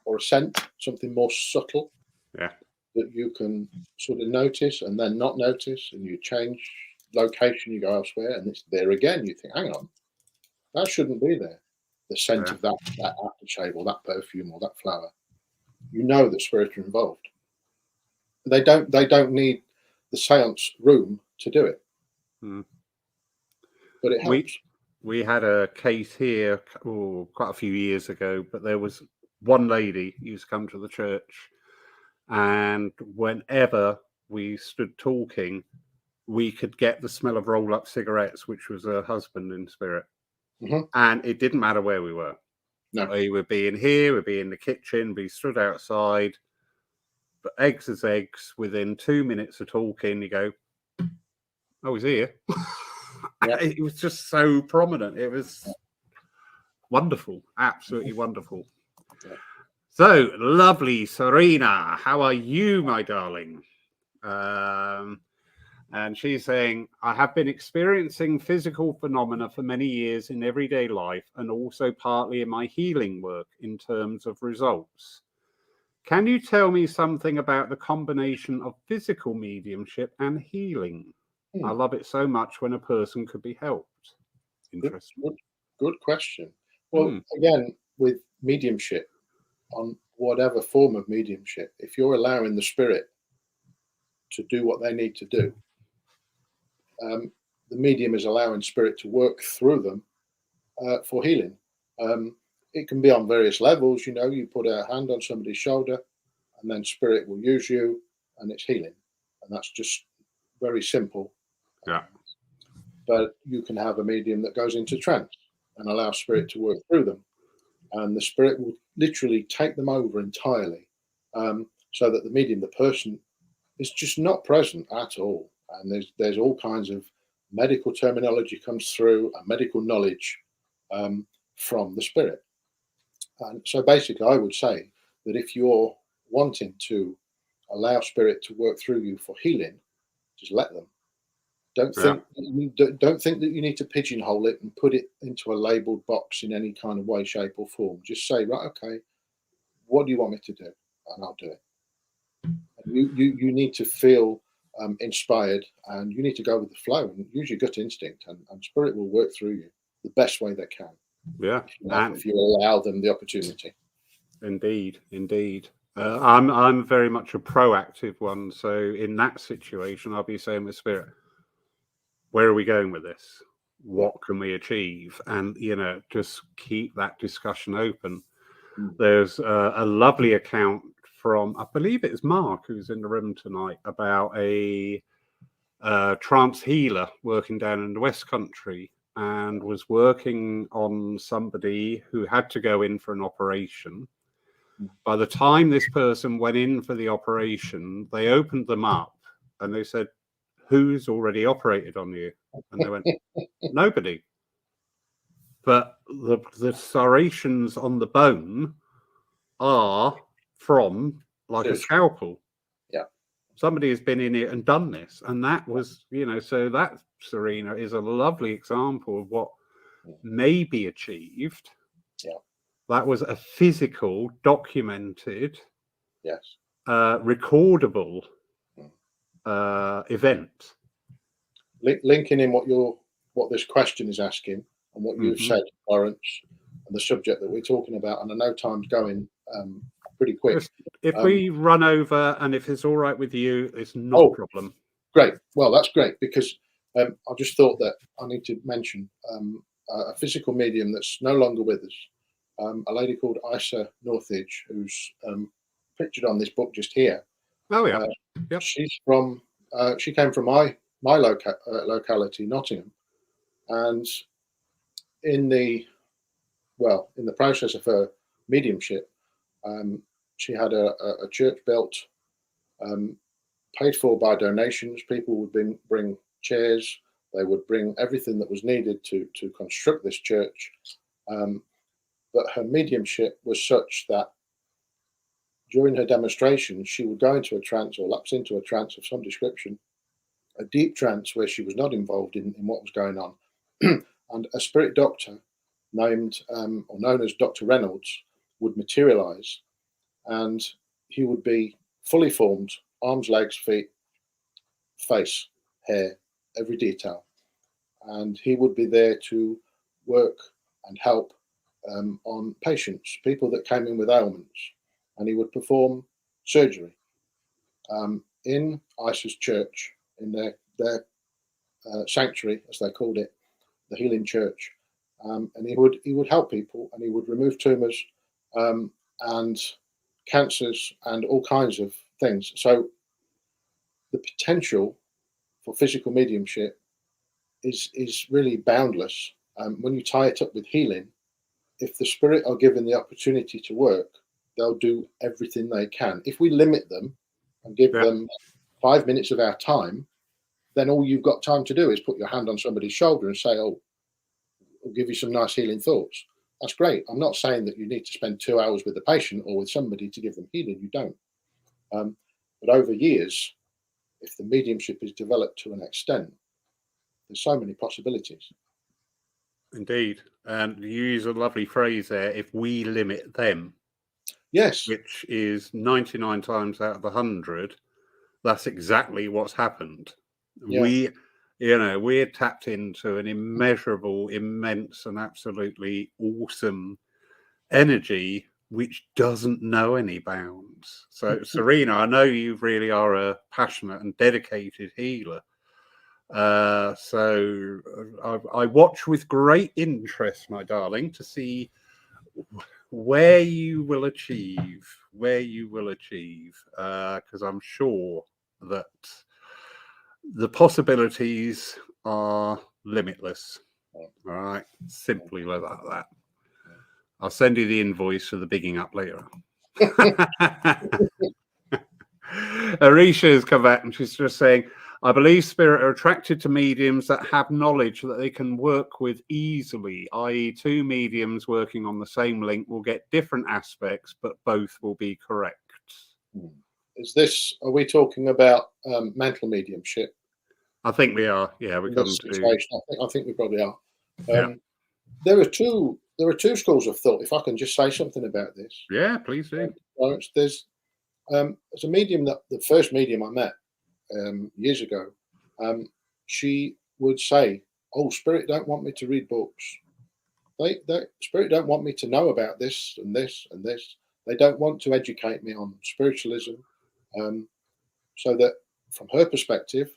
or a scent, something more subtle, Yeah, that you can sort of notice and then not notice, and you change location, you go elsewhere, and it's there again. You think, hang on, that shouldn't be there. The scent of that aftershave or that perfume or that flower. That spirits are involved. They don't need the seance room to do it. But it helps. We had a case here quite a few years ago, but there was one lady who used to come to the church, and whenever we stood talking, we could get the smell of roll-up cigarettes, which was her husband in spirit. And it didn't matter where we were. No. He would be in here, we'd be in the kitchen, be stood outside. But eggs as eggs, within 2 minutes of talking, you go, oh, he's here. Yeah. It was just so prominent. It was wonderful, absolutely wonderful. Yeah. So, lovely Serena, how are you, my darling? And she's saying, I have been experiencing physical phenomena for many years in everyday life and also partly in my healing work in terms of results. Can you tell me something about the combination of physical mediumship and healing? I love it so much when a person could be helped. Interesting. Good question. Well, again, with mediumship, on whatever form of mediumship, if you're allowing the spirit to do what they need to do, the medium is allowing spirit to work through them for healing. It can be on various levels. You put a hand on somebody's shoulder and then spirit will use you and it's healing. And that's just very simple. Yeah. But you can have a medium that goes into trance and allow spirit to work through them. And the spirit will literally take them over entirely, so that the medium, the person, is just not present at all. And there's all kinds of medical terminology comes through and medical knowledge from the spirit. And so basically I would say that if you're wanting to allow spirit to work through you for healing, just let them. Don't think that you need to pigeonhole it and put it into a labeled box in any kind of way, shape or form. Just say, right, okay, what do you want me to do? And I'll do it. And you need to feel inspired, and you need to go with the flow and use your gut instinct, and spirit will work through you the best way they can. Yeah. If you allow them the opportunity. Indeed. I'm very much a proactive one. So in that situation, I'll be saying with spirit, where are we going with this? What can we achieve? And, just keep that discussion open. There's a lovely account from, I believe it's Mark, who's in the room tonight, about a trance healer working down in the West Country and was working on somebody who had to go in for an operation. By the time this person went in for the operation, they opened them up and they said, who's already operated on you? And they went, nobody. But the serrations on the bone are from like a scalpel. Yeah. Somebody has been in it and done this. And that was, so that, Serena, is a lovely example of what may be achieved. Yeah. That was a physical, documented, recordable event. Linking in what this question is asking and what you've said, Lawrence, and the subject that we're talking about, and I know time's going pretty quick. If we run over, and if it's all right with you, it's not a problem. Great. Well, that's great, because I just thought that I need to mention a physical medium that's no longer with us, a lady called Isa Northridge, who's pictured on this book just here. Oh yeah. Yep. She's from. She came from my locality, Nottingham, and in the process of her mediumship, she had a church built, paid for by donations. People would bring chairs. They would bring everything that was needed to construct this church. But her mediumship was such that during her demonstrations, she would go into a trance or lapse into a trance of some description, a deep trance where she was not involved in what was going on. And a spirit doctor named or known as Dr. Reynolds would materialize, and he would be fully formed, arms, legs, feet, face, hair, every detail. And he would be there to work and help on patients, people that came in with ailments, and he would perform surgery in Isa's church, in their sanctuary, as they called it, the Healing Church. And he would help people, and he would remove tumours and cancers and all kinds of things. So the potential for physical mediumship is really boundless. When you tie it up with healing, if the spirit are given the opportunity to work, they'll do everything they can. If we limit them and give them 5 minutes of our time, then all you've got time to do is put your hand on somebody's shoulder and say, "Oh, I'll give you some nice healing thoughts." That's great. I'm not saying that you need to spend 2 hours with the patient or with somebody to give them healing. You don't. But over years, if the mediumship is developed to an extent, there's so many possibilities. Indeed. And you use a lovely phrase there, if we limit them. Yes. Which is 99 times out of 100, that's exactly what's happened. Yeah. We're tapped into an immeasurable, immense, and absolutely awesome energy which doesn't know any bounds. So, Serena, I know you really are a passionate and dedicated healer. So I watch with great interest, my darling, to see where you will achieve, because I'm sure that the possibilities are limitless. All right, simply like that. I'll send you the invoice for the bigging up later. Arisha has come back and she's just saying, I believe spirit are attracted to mediums that have knowledge that they can work with easily, i.e. two mediums working on the same link will get different aspects, but both will be correct. Are we talking about mental mediumship? I think we are. Yeah, we come to. I think we probably are. There are two schools of thought. If I can just say something about this. Yeah, please do. There's a medium that the first medium I met years ago. She would say, "Oh, spirit don't want me to read books. Spirit don't want me to know about this and this and this. They don't want to educate me on spiritualism." So that from her perspective,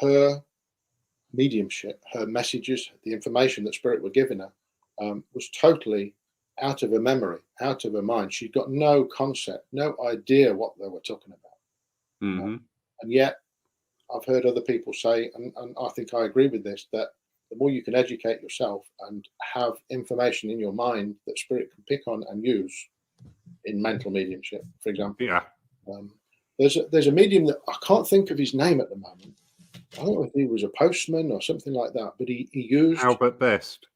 her mediumship, her messages, the information that spirit were giving her was totally out of her memory, out of her mind. She'd got no concept, no idea what they were talking about. Mm-hmm. And yet I've heard other people say, and I think I agree with this, that the more you can educate yourself and have information in your mind that spirit can pick on and use in mental mediumship, for example. Yeah. There's a medium that I can't think of his name at the moment. I don't know if he was a postman or something like that, but he used Albert Best.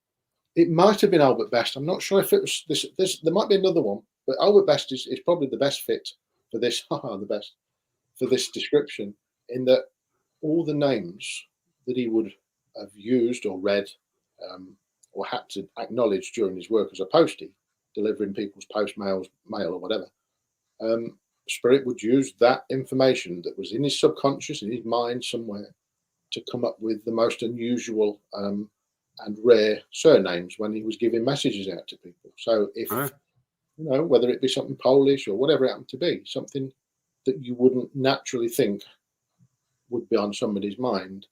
It might have been Albert Best. I'm not sure if it was this. There might be another one, but Albert Best is probably the best fit for this. The best for this description, in that all the names that he would have used or read or had to acknowledge during his work as a postie, delivering people's mail or whatever, spirit would use that information that was in his subconscious, in his mind somewhere, to come up with the most unusual and rare surnames when he was giving messages out to people. So if, whether it be something Polish or whatever it happened to be, something that you wouldn't naturally think would be on somebody's mind.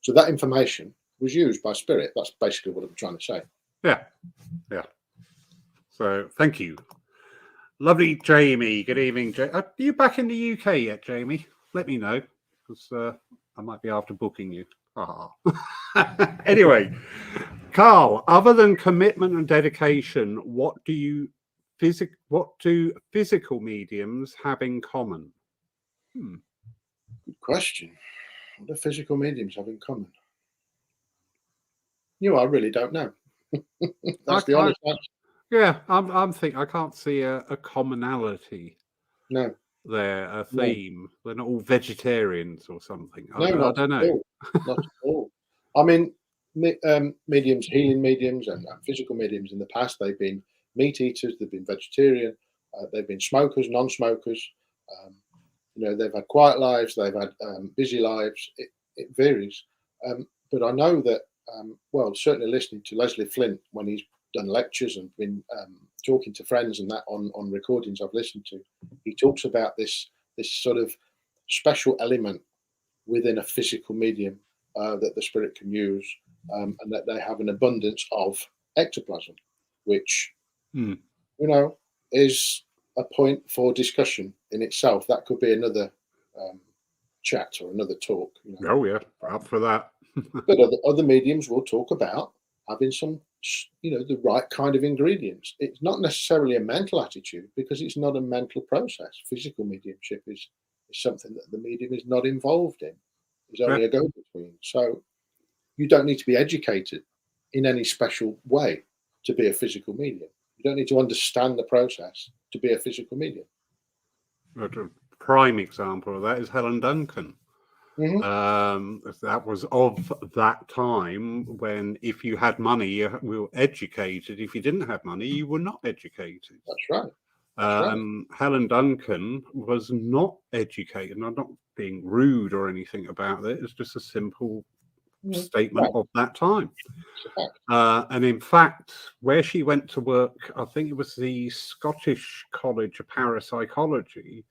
So that information was used by spirit. That's basically what I'm trying to say. Yeah. So thank you. Lovely Jamie. Good evening. Are you back in the UK yet, Jamie? Let me know, because I might be after booking you. Anyway, Karl, other than commitment and dedication, what do physical mediums have in common? Good question. What do physical mediums have in common? I really don't know. That's the honest answer. Yeah, I'm thinking I can't see a commonality. No. There, a theme. No. They're not all vegetarians or something. No, I don't know. Not at all. I mean, mediums, healing mediums, and physical mediums in the past, they've been meat eaters, they've been vegetarian, they've been smokers, non-smokers. They've had quiet lives, they've had busy lives. It varies. But I know that, certainly listening to Leslie Flint when he's done lectures and been talking to friends and that on recordings I've listened to, he talks about this sort of special element within a physical medium that the spirit can use, and that they have an abundance of ectoplasm, which is a point for discussion in itself. That could be another chat or another talk. Oh yeah, up for that. But other mediums will talk about having some, the right kind of ingredients. It's not necessarily a mental attitude, because it's not a mental process. Physical mediumship is something that the medium is not involved in. It's only a go-between. So you don't need to be educated in any special way to be a physical medium. You don't need to understand the process to be a physical medium. A prime example of that is Helen Duncan. That was of that time when, if you had money, you were educated. If you didn't have money, you were not educated. That's right. Helen Duncan was not educated. And I'm not being rude or anything about it. It's just a simple statement of that time. And in fact, where she went to work, I think it was the Scottish College of Parapsychology.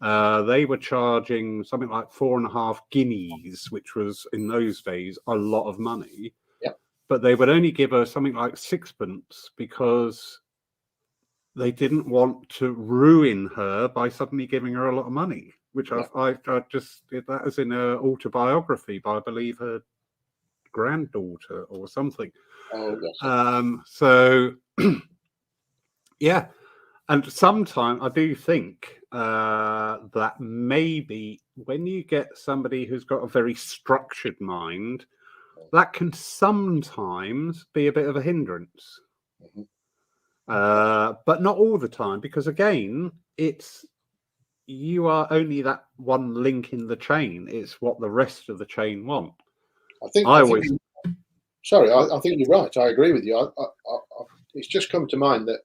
They were charging something like 4.5 guineas, which was in those days a lot of money. Yep. But they would only give her something like 6pence, because they didn't want to ruin her by suddenly giving her a lot of money, which I just did that as in an autobiography by, I believe, her granddaughter or something. Oh, yes. So, yeah. And sometimes I do think that maybe when you get somebody who's got a very structured mind, that can sometimes be a bit of a hindrance. But not all the time, because again, you are only that one link in the chain. It's what the rest of the chain want. I think you're right. I agree with you. It's just come to mind that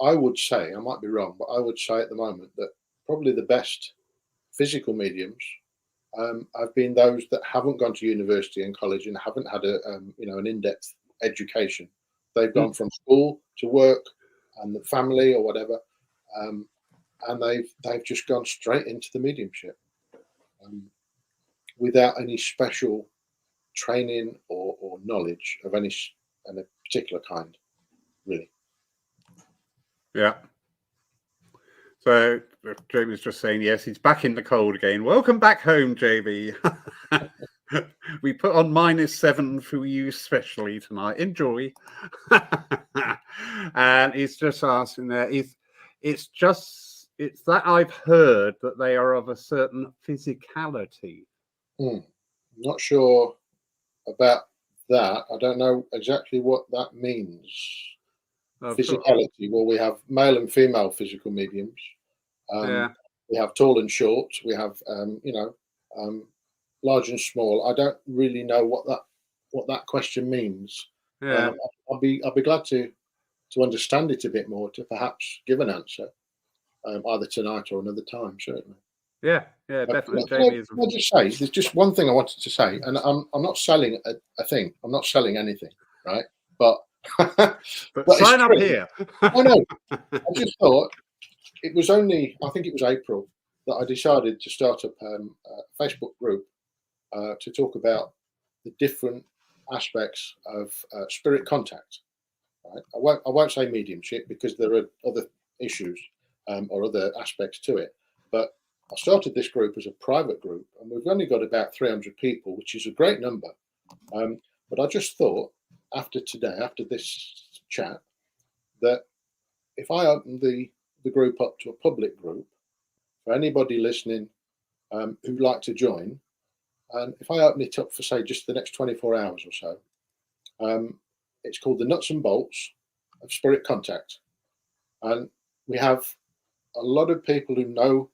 I would say, I might be wrong, but I would say at the moment that probably the best physical mediums have been those that haven't gone to university and college and haven't had an in-depth education. They've gone from school to work and the family or whatever, and they've just gone straight into the mediumship without any special training or knowledge of any particular kind, really. Yeah. So Jamie's just saying, yes, he's back in the cold again. Welcome back home, Jamie. We put on -7 for you specially tonight. Enjoy. And he's just asking there, it's that I've heard that they are of a certain physicality. Not sure about that. I don't know exactly what that means. Physicality. Well, we have male and female physical mediums. We have tall and short. We have large and small. I don't really know what that question means. I'll be glad to understand it a bit more, to perhaps give an answer either tonight or another time. Certainly. Yeah, definitely. I'll just say there's just one thing I wanted to say, and I'm not selling a thing. I'm not selling anything, right? But sign up here. I know. I just thought it was only, I think it was April, that I decided to start up a Facebook group to talk about the different aspects of spirit contact. Right? I won't say mediumship because there are other issues or other aspects to it. But I started this group as a private group, and we've only got about 300 people, which is a great number. But I just thought, after today, after this chat, that if I open the group up to a public group for anybody listening who'd like to join, and if I open it up for, say, just the next 24 hours or so, it's called the Nuts and Bolts of Spirit Contact. And we have a lot of people who know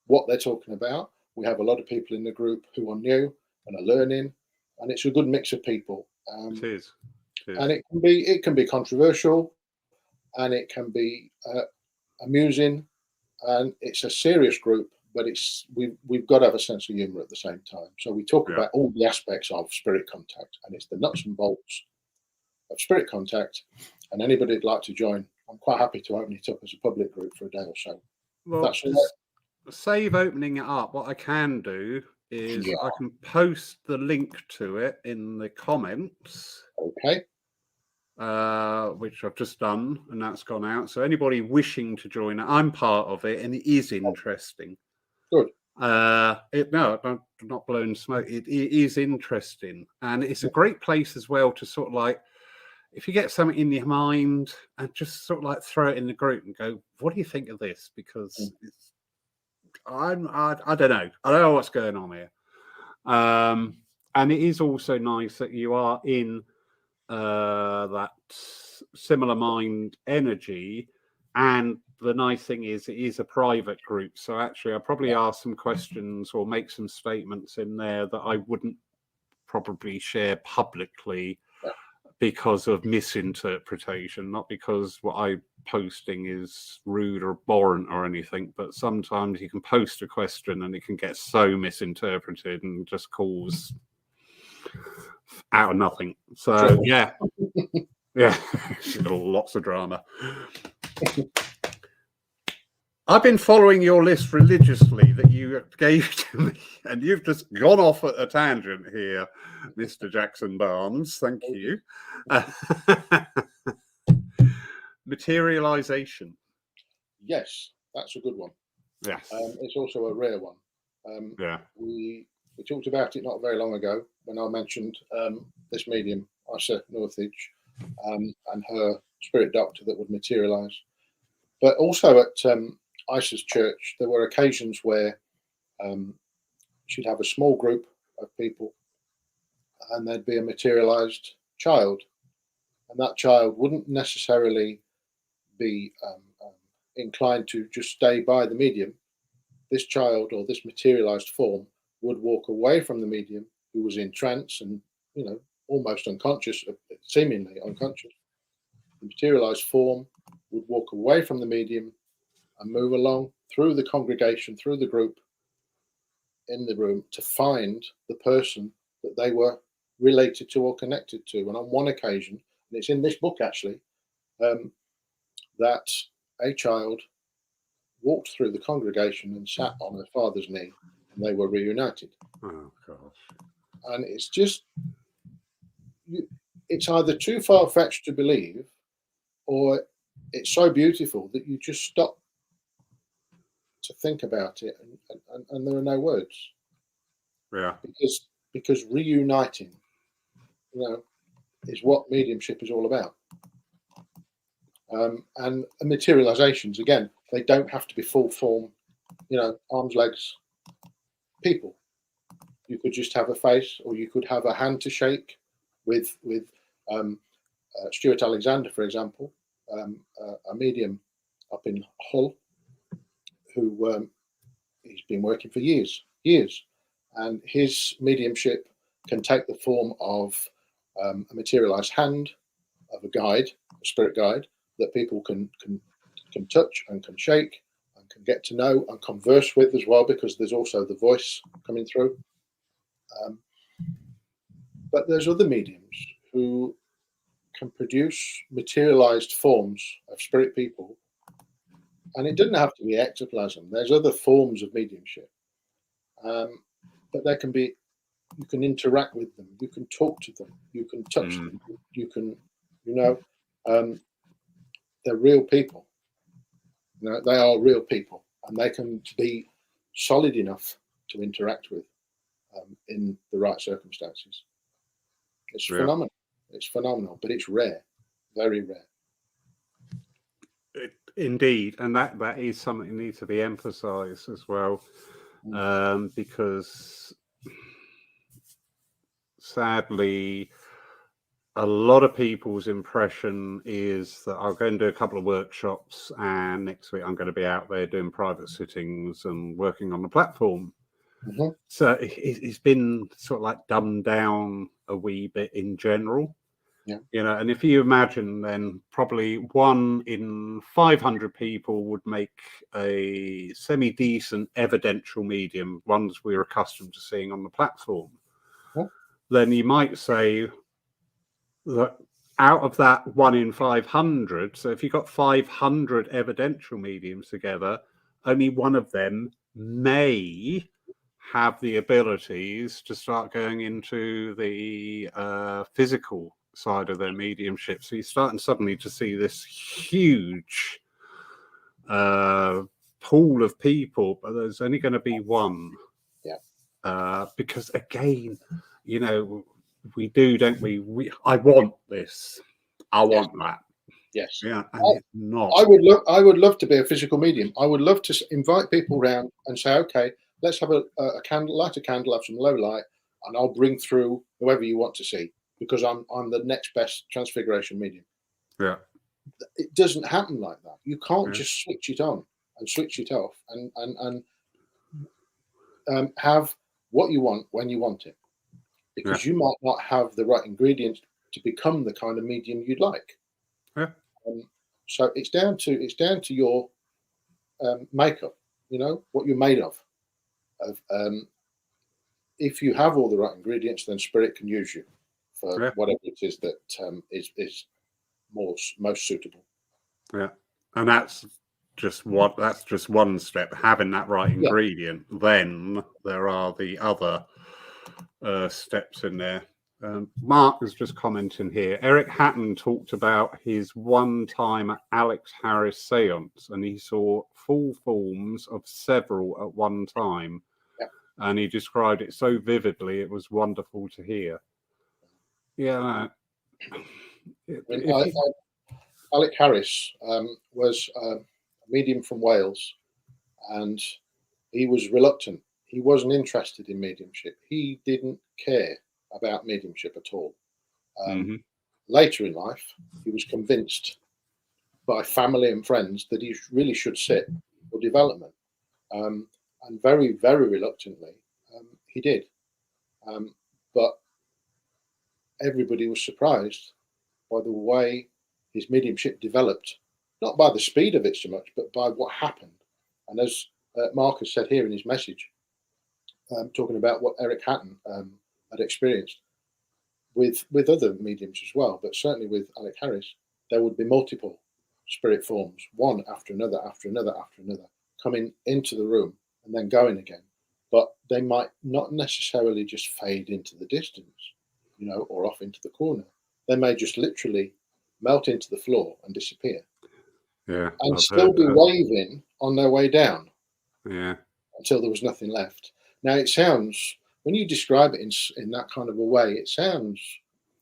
what they're talking about. We have a lot of people in the group who are new and are learning, and it's a good mix of people. It is. And it can be controversial, and it can be amusing, and it's a serious group, but we've got to have a sense of humour at the same time. So we talk about all the aspects of spirit contact, and it's the nuts and bolts of spirit contact. And anybody who'd like to join, I'm quite happy to open it up as a public group for a day or so. Well, that's all. Save opening it up. What I can do is I can post the link to it in the comments. Okay. Which I've just done, and that's gone out. So anybody wishing to join it, I'm part of it, and it is interesting. Good. No, I'm not blowing smoke. It is interesting, and it's a great place as well to sort of like, if you get something in your mind, and just sort of like throw it in the group and go, "What do you think of this?" Because I don't know. I don't know what's going on here. And it is also nice that you are in that similar mind energy, and the nice thing is it is a private group, so actually I'll probably ask some questions or make some statements in there that I wouldn't probably share publicly because of misinterpretation, not because what I'm posting is rude or abhorrent or anything, but sometimes you can post a question and it can get so misinterpreted and just cause out of nothing. So yeah, lots of drama. I've been following your list religiously that you gave to me, and you've just gone off at a tangent here, Mr. Jackson-Barnes. Thank you. Materialization. Yes, that's a good one. Yes. It's also a rare one. We talked about it not very long ago when I mentioned this medium, Isa Northridge, and her spirit doctor that would materialize. But also at Isa's church, there were occasions where she'd have a small group of people, and there'd be a materialized child, and that child wouldn't necessarily be inclined to just stay by the medium. This child or this materialized form would walk away from the medium, who was in trance and, almost unconscious, seemingly unconscious. The materialized form would walk away from the medium and move along through the congregation, through the group in the room to find the person that they were related to or connected to. And on one occasion, and it's in this book actually, that a child walked through the congregation and sat on her father's knee, and they were reunited. Oh gosh. And it's just, it's either too far-fetched to believe, or it's so beautiful that you just stop to think about it, and there are no words. Yeah. Because reuniting, is what mediumship is all about. And materializations, again, they don't have to be full form, arms, legs, people. You could just have a face, or you could have a hand to shake with Stuart Alexander, for example, a medium up in Hull, who he's been working for years, and his mediumship can take the form of a materialized hand of a guide, a spirit guide, that people can touch and can shake and can get to know and converse with as well, because there's also the voice coming through. But there's other mediums who can produce materialized forms of spirit people, and it doesn't have to be ectoplasm. There's other forms of mediumship, but there can be. You can interact with them. You can talk to them. You can touch them. You can, They're real people. You know, they are real people, and they can be solid enough to interact with in the right circumstances. It's phenomenal. It's phenomenal, but it's rare, very rare. Indeed, and that is something that needs to be emphasised as well, because sadly, a lot of people's impression is that I'll go and do a couple of workshops, and next week I'm going to be out there doing private sittings and working on the platform. So it's been sort of like dumbed down a wee bit in general. Yeah. You know, and if you imagine, then probably 1 in 500 people would make a semi-decent evidential medium, ones we're accustomed to seeing on the platform. Then you might say that out of that 1 in 500, so if you've got 500 evidential mediums together, only one of them may have the abilities to start going into the physical side of their mediumship. So you're starting suddenly to see this huge pool of people, but there's only going to be one. Because again, you know, we do, don't we? I want this. I want that. Yes. Yeah. And it's not. I would love to be a physical medium. I would love to invite people around and say, okay, let's have a candle, light a candle, have some low light, and I'll bring through whoever you want to see, because I'm the next best transfiguration medium. Yeah. It doesn't happen like that. You can't just switch it on and switch it off and have what you want when you want it, because you might not have the right ingredients to become the kind of medium you'd like. So it's down to your makeup. You know what you're made of. If you have all the right ingredients, then spirit can use you for whatever it is that is most suitable. Yeah, and that's just one step. Having that right ingredient, then there are the other steps in there. Mark is just commenting here. Eric Hatton talked about his one-time Alex Harris seance, and he saw full forms of several at one time. And he described it so vividly, it was wonderful to hear. Yeah. Alex Harris was a medium from Wales, and he was reluctant. He wasn't interested in mediumship. He didn't care about mediumship at all. Later in life, he was convinced by family and friends that he really should sit for development. And very, very reluctantly, he did. But everybody was surprised by the way his mediumship developed, not by the speed of it so much, but by what happened. And as Marcus said here in his message, talking about what Eric Hatton had experienced with other mediums as well, but certainly with Alex Harris, there would be multiple spirit forms, one after another, after another, after another, coming into the room and then going again. But they might not necessarily just fade into the distance, you know, or off into the corner. They may just literally melt into the floor and disappear. Yeah. And still be waving on their way down. Yeah. Until there was nothing left. Now it sounds, when you describe it in that kind of a way, it sounds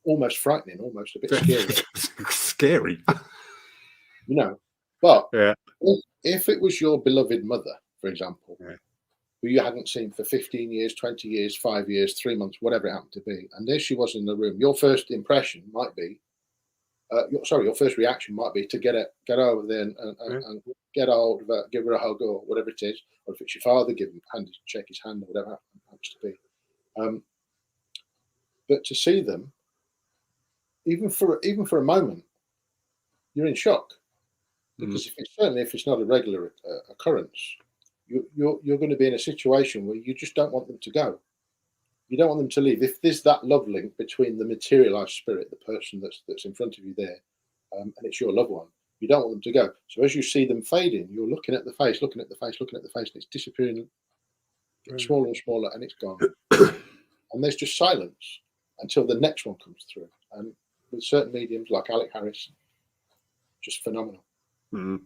almost frightening, almost a bit scary. Scary. You know, but if it was your beloved mother, for example, who you hadn't seen for 15 years, 20 years, 5 years, 3 months, whatever it happened to be, and there she was in the room, your first impression might be, your first reaction might be to get over there and get hold of her, give her a hug or whatever it is, or if it's your father, give him a hand, shake his hand or whatever it happens to be. But to see them, even for a moment, you're in shock, because if it's not a regular occurrence, you're going to be in a situation where you just don't want them to go. You don't want them to leave. If there's that love link between the materialized spirit, the person that's in front of you there, and it's your loved one, you don't want them to go. So as you see them fading, you're looking at the face, looking at the face, looking at the face, and it's disappearing, getting smaller and smaller, and it's gone. And there's just silence until the next one comes through. And with certain mediums like Alex Harris, just phenomenal. Mm.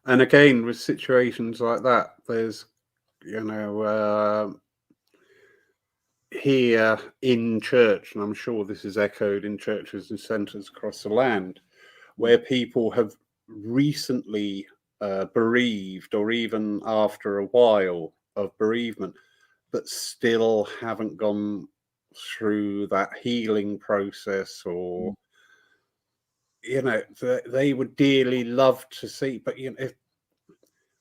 And again, with situations like that, there's, here in church, and I'm sure this is echoed in churches and centres across the land, where people have recently bereaved, or even after a while of bereavement, but still haven't gone through that healing process, or they would dearly love to see. But if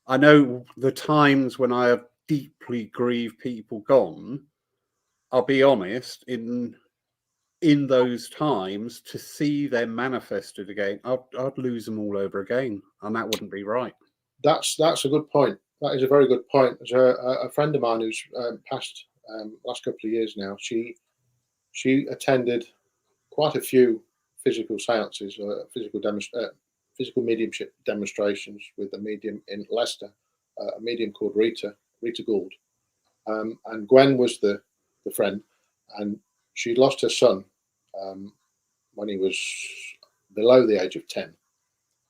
I know the times when I have deeply grieved people gone, I'll be honest, in those times, to see them manifested again, I'd lose them all over again, and that wouldn't be right. That's a good point. That is a very good point. There's a friend of mine who's passed last couple of years now. She attended quite a few physical seances, physical mediumship demonstrations with a medium in Leicester, a medium called Rita Gould, and Gwen was the friend, and she lost her son when he was below the age of 10,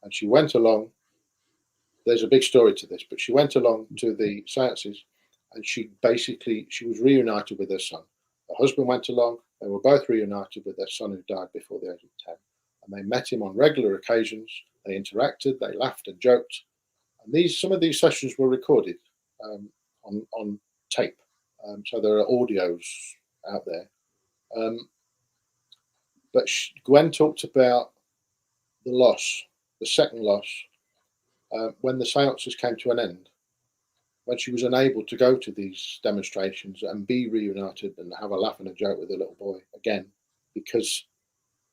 and she went along. There's a big story to this, but she went along to the seances, and she was reunited with her son. Her husband went along. They were both reunited with their son, who died before the age of 10. And they met him on regular occasions. They interacted, they laughed and joked. And some of these sessions were recorded on tape. So there are audios out there. But Gwen talked about the loss, the second loss, when the seances came to an end, when she was unable to go to these demonstrations and be reunited and have a laugh and a joke with a little boy again, because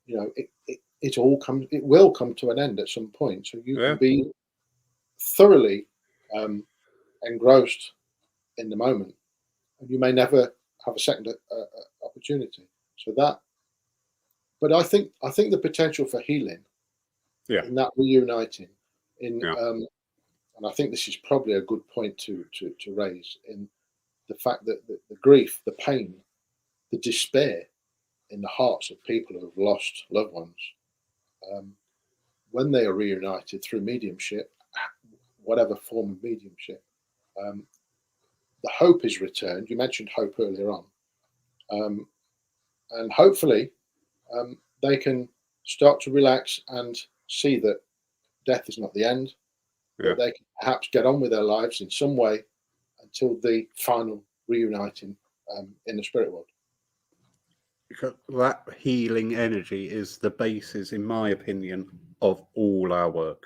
it will come to an end at some point. So you can be thoroughly engrossed in the moment, and you may never have a second opportunity. So that, but I think the potential for healing, in that reuniting, and I think this is probably a good point to raise, in the fact that the grief, the pain, the despair in the hearts of people who have lost loved ones, when they are reunited through mediumship, whatever form of mediumship, the hope is returned. You mentioned hope earlier on. And hopefully they can start to relax and see that death is not the end, that they can perhaps get on with their lives in some way until the final reuniting in the spirit world. Because that healing energy is the basis, in my opinion, of all our work.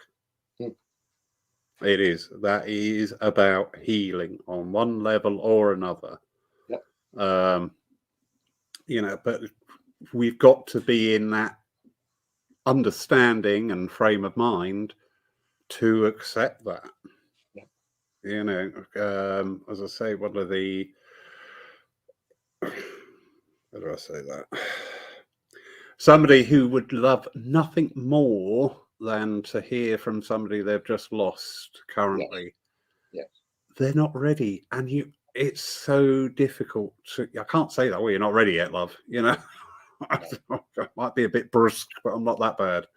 It is. That is about healing on one level or another. But we've got to be in that understanding and frame of mind to accept that. As I say, one of the, how do I say that? Somebody who would love nothing more than to hear from somebody they've just lost currently. They're not ready, and it's so difficult to. I can't say that. Well, you're not ready yet, love. I might be a bit brusque, but I'm not that bad.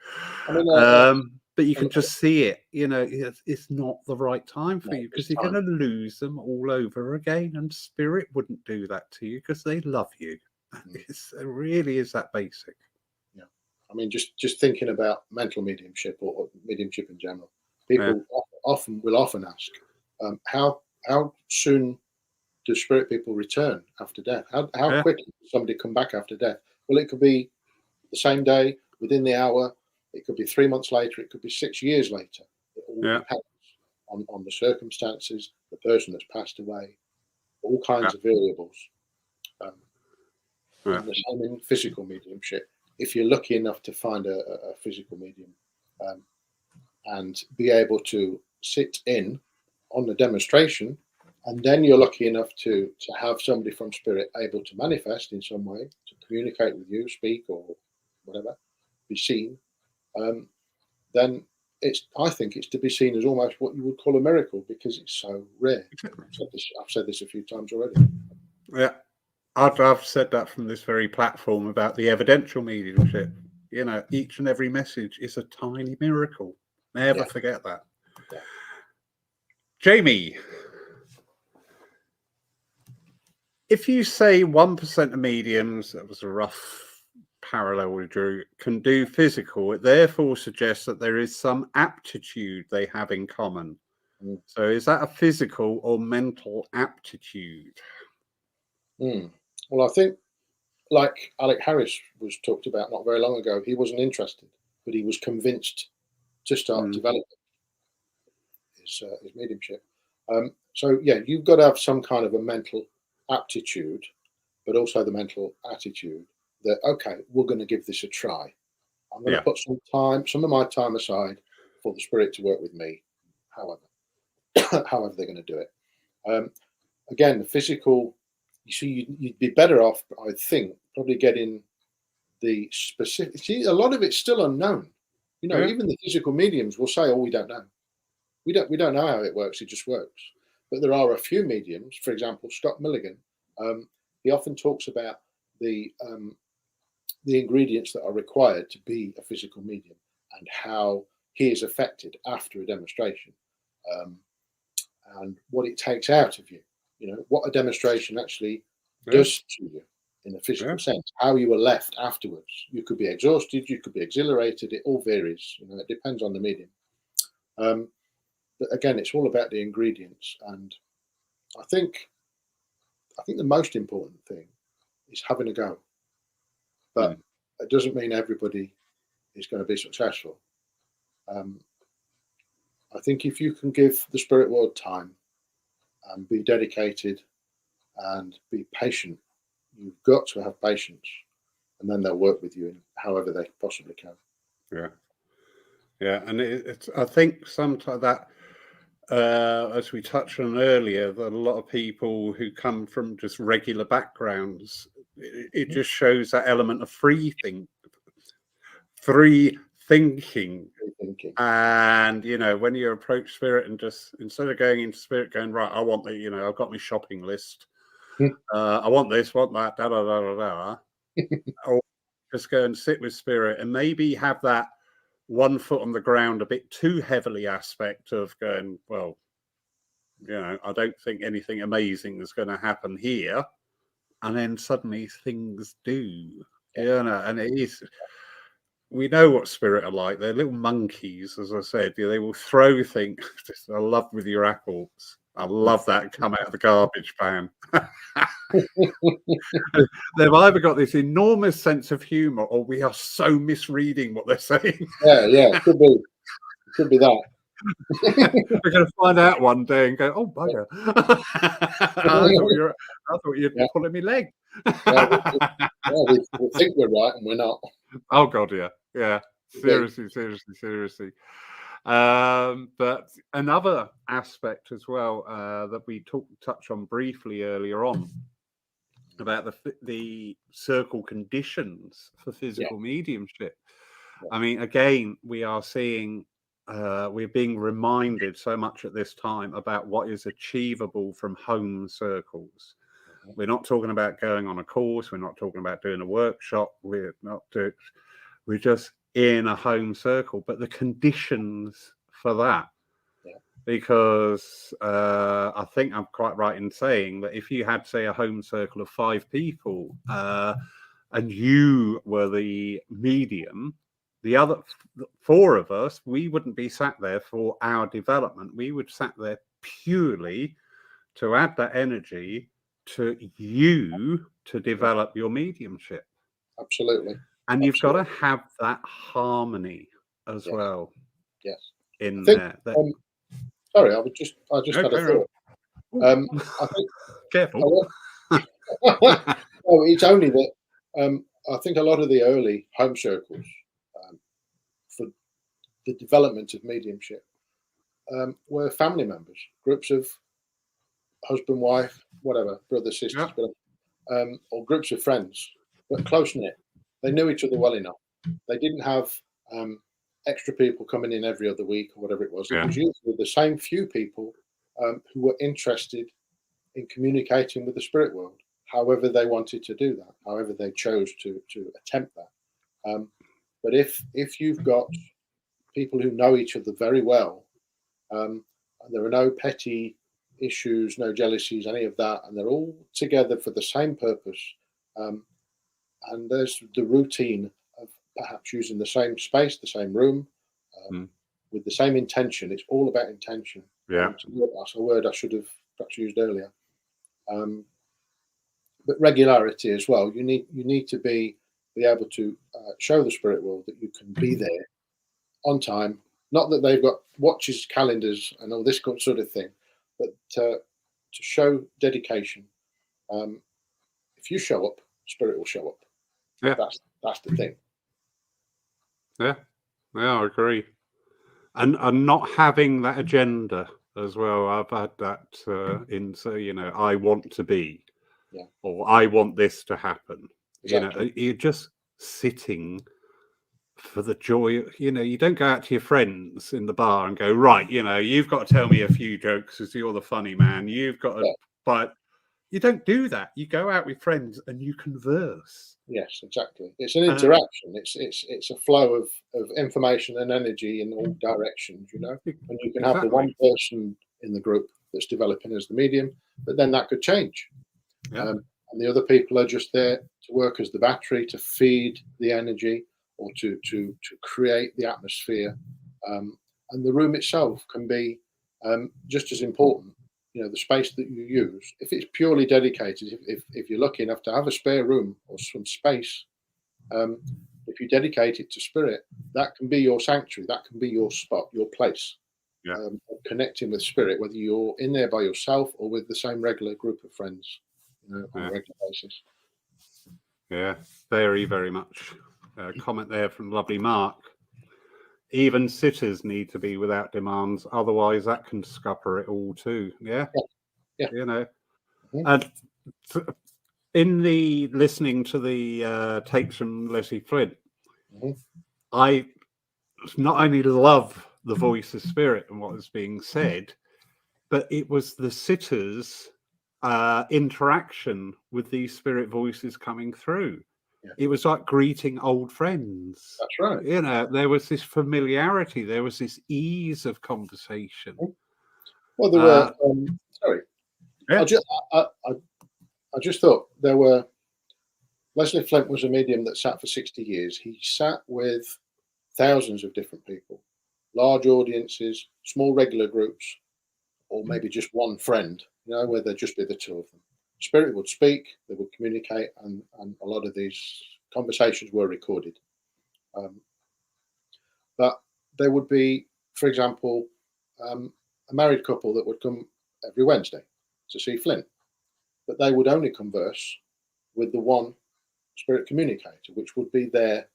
I mean, but you can just see it. It's not the right time for you, because you're going to lose them all over again. And spirit wouldn't do that to you, because they love you. It really is that basic. I mean, just thinking about mental mediumship or mediumship in general, people will often ask, how soon do spirit people return after death? How quickly does somebody come back after death? Well, it could be the same day, within the hour. It could be 3 months later. It could be 6 years later. It all depends on the circumstances, the person that's passed away, all kinds of variables. And the same in physical mediumship. If you're lucky enough to find a physical medium and be able to sit in on the demonstration, and then you're lucky enough to have somebody from spirit able to manifest in some way, to communicate with you, speak or whatever, be seen, then I think it's to be seen as almost what you would call a miracle, because it's so rare. I've said this a few times already. Yeah. I've said that from this very platform about the evidential mediumship. You know, each and every message is a tiny miracle. Never forget that. Yeah. Jamie, if you say 1% of mediums, that was a rough parallel we drew, can do physical, it therefore suggests that there is some aptitude they have in common. So is that a physical or mental aptitude? Well, I think, like Alec Harris was talked about not very long ago, he wasn't interested, but he was convinced to start developing his mediumship. So yeah, you've got to have some kind of a mental aptitude, but also the mental attitude that, okay, we're going to give this a try. I'm going to put some of my time aside for the spirit to work with me, however they're going to do it. Again, the physical, you see, you'd be better off, I think, probably getting the specific. See, a lot of it's still unknown. You know, even the physical mediums will say, "Oh, we don't know. We don't know how it works. It just works." But there are a few mediums. For example, Scott Milligan. He often talks about the ingredients that are required to be a physical medium and how he is affected after a demonstration, and what it takes out of you. You know, what a demonstration actually does to you in a physical sense, how you were left afterwards. You could be exhausted, you could be exhilarated, it all varies. You know, it depends on the medium. But again, it's all about the ingredients. And I think the most important thing is having a go. But it doesn't mean everybody is going to be successful. I think if you can give the spirit world time and be dedicated and be patient, you've got to have patience, and then they'll work with you in however they possibly can. And it's I think sometimes that, as we touched on earlier, that a lot of people who come from just regular backgrounds, it just shows that element of free thinking. And you know, when you approach spirit and just instead of going into spirit going, right, I want the, you know, I've got my shopping list, I want this, want that, da da da da da, or just go and sit with spirit and maybe have that 1 foot on the ground a bit too heavily aspect of going, well, you know, I don't think anything amazing is going to happen here, and then suddenly things do, you know, and it is. We know what spirit are like. They're little monkeys, as I said. They will throw things. I love with your apples. I love that come out of the garbage pan. They've either got this enormous sense of humour, or we are so misreading what they're saying. It could be that. We're going to find out one day and go, "Oh bugger! I thought you'd pulling me leg." We think we're right and we're not. Oh god, yeah. Seriously. But another aspect as well that we touched on briefly earlier on about the circle conditions for physical mediumship. I mean, again, we are seeing. We're being reminded so much at this time about what is achievable from home circles. We're not talking about going on a course. We're not talking about doing a workshop. We're just in a home circle. But the conditions for that, because I think I'm quite right in saying that if you had, say, a home circle of 5 people and you were the medium, the other 4 of us, we wouldn't be sat there for our development. We would sat there purely to add that energy to you to develop your mediumship. Absolutely. And you've got to have that harmony as well. Yes. In there. Sorry, I just had a thought. I think careful. It's only that I think a lot of the early home circles for the development of mediumship were family members, groups of husband, wife, whatever, brothers, sisters, or groups of friends, but close knit. They knew each other well enough. They didn't have extra people coming in every other week or whatever it was. It was usually the same few people who were interested in communicating with the spirit world, however they wanted to do that, however they chose to attempt that. But if you've got people who know each other very well, and there are no petty issues, no jealousies, any of that, and they're all together for the same purpose, and there's the routine of perhaps using the same space, the same room, with the same intention. It's all about intention. Yeah. That's a word I should have perhaps used earlier. But regularity as well. You need to be able to show the spirit world that you can be there on time. Not that they've got watches, calendars, and all this sort of thing, but to show dedication. If you show up, spirit will show up. Yeah. That's the thing. Yeah, I agree. And not having that agenda as well. I've had that so I want to be, or I want this to happen. Exactly. You're just sitting for the joy. You don't go out to your friends in the bar and go, right, you've got to tell me a few jokes because you're the funny man. You've got to, but you don't do that. You go out with friends and you converse. Yes, exactly. It's an interaction. It's a flow of information and energy in all directions, and you can have the one person in the group that's developing as the medium, but then that could change. And the other people are just there to work as the battery to feed the energy or to create the atmosphere. And the room itself can be just as important. The space that you use, if it's purely dedicated, if you're lucky enough to have a spare room or some space, if you dedicate it to spirit, that can be your sanctuary, that can be your spot, your place, connecting with spirit, whether you're in there by yourself or with the same regular group of friends on a regular basis. Yeah, very, very much. Comment there from lovely Mark. Even sitters need to be without demands, otherwise that can scupper it all too. Yeah. And in the listening to the tapes from Leslie Flint, I not only love the voice of spirit and what was being said, but it was the sitters' interaction with these spirit voices coming through. It was like greeting old friends. That's right. There was this familiarity. There was this ease of conversation. Well, there were. Sorry, I just thought there were. Leslie Flint was a medium that sat for 60 years. He sat with thousands of different people, large audiences, small regular groups, or maybe just one friend. Where there'd just be the two of them. Spirit would speak, they would communicate, and a lot of these conversations were recorded. But there would be, for example, a married couple that would come every Wednesday to see Flint, but they would only converse with the one spirit communicator, which would be their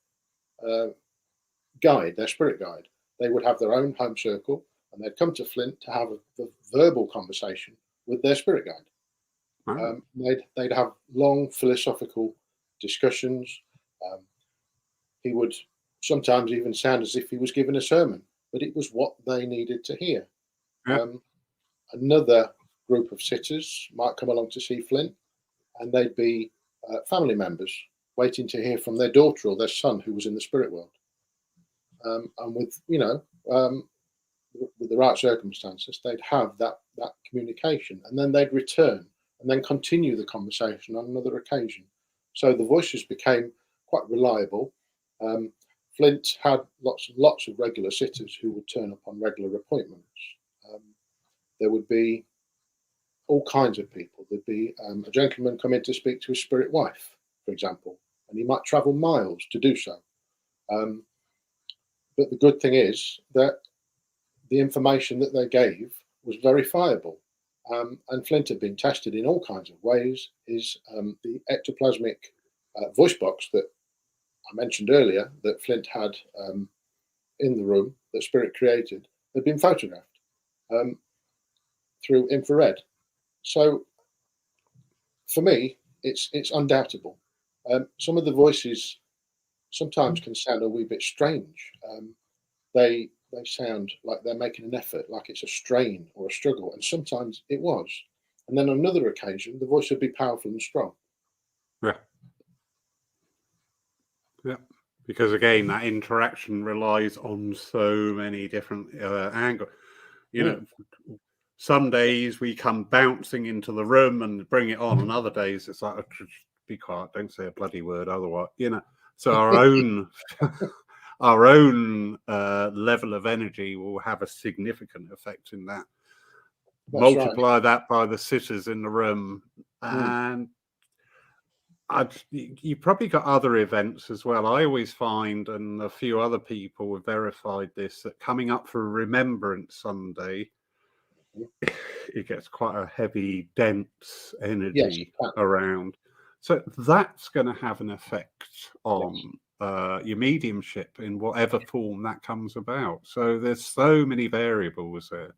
guide, their spirit guide. They would have their own home circle, and they'd come to Flint to have the verbal conversation with their spirit guide. They'd have long philosophical discussions. He would sometimes even sound as if he was giving a sermon, but it was what they needed to hear. Another group of sitters might come along to see Flint, and they'd be family members waiting to hear from their daughter or their son who was in the spirit world. And with the right circumstances, they'd have that communication, and then they'd return and then continue the conversation on another occasion. So the voices became quite reliable. Flint had lots and lots of regular sitters who would turn up on regular appointments. There would be all kinds of people. There'd be a gentleman come in to speak to his spirit wife, for example, and he might travel miles to do so. But the good thing is that the information that they gave was verifiable. And Flint had been tested in all kinds of ways. The ectoplasmic voice box that I mentioned earlier that Flint had in the room that Spirit created had been photographed through infrared. So for me, it's undoubtable. Some of the voices sometimes can sound a wee bit strange. They sound like they're making an effort, like it's a strain or a struggle, and sometimes it was. And then on another occasion, the voice would be powerful and strong. Yeah. because again, that interaction relies on so many different angles. You know, some days we come bouncing into the room and bring it on, and other days it's like, be quiet, don't say a bloody word, otherwise, you know. So our own level of energy will have a significant effect in that. That's Multiply right. that by the sitters in the room, and you probably got other events as well. I always find, and a few other people have verified this, that coming up for Remembrance Sunday, it gets quite a heavy, dense energy around. So that's going to have an effect on your mediumship in whatever form that comes about. So there's so many variables there.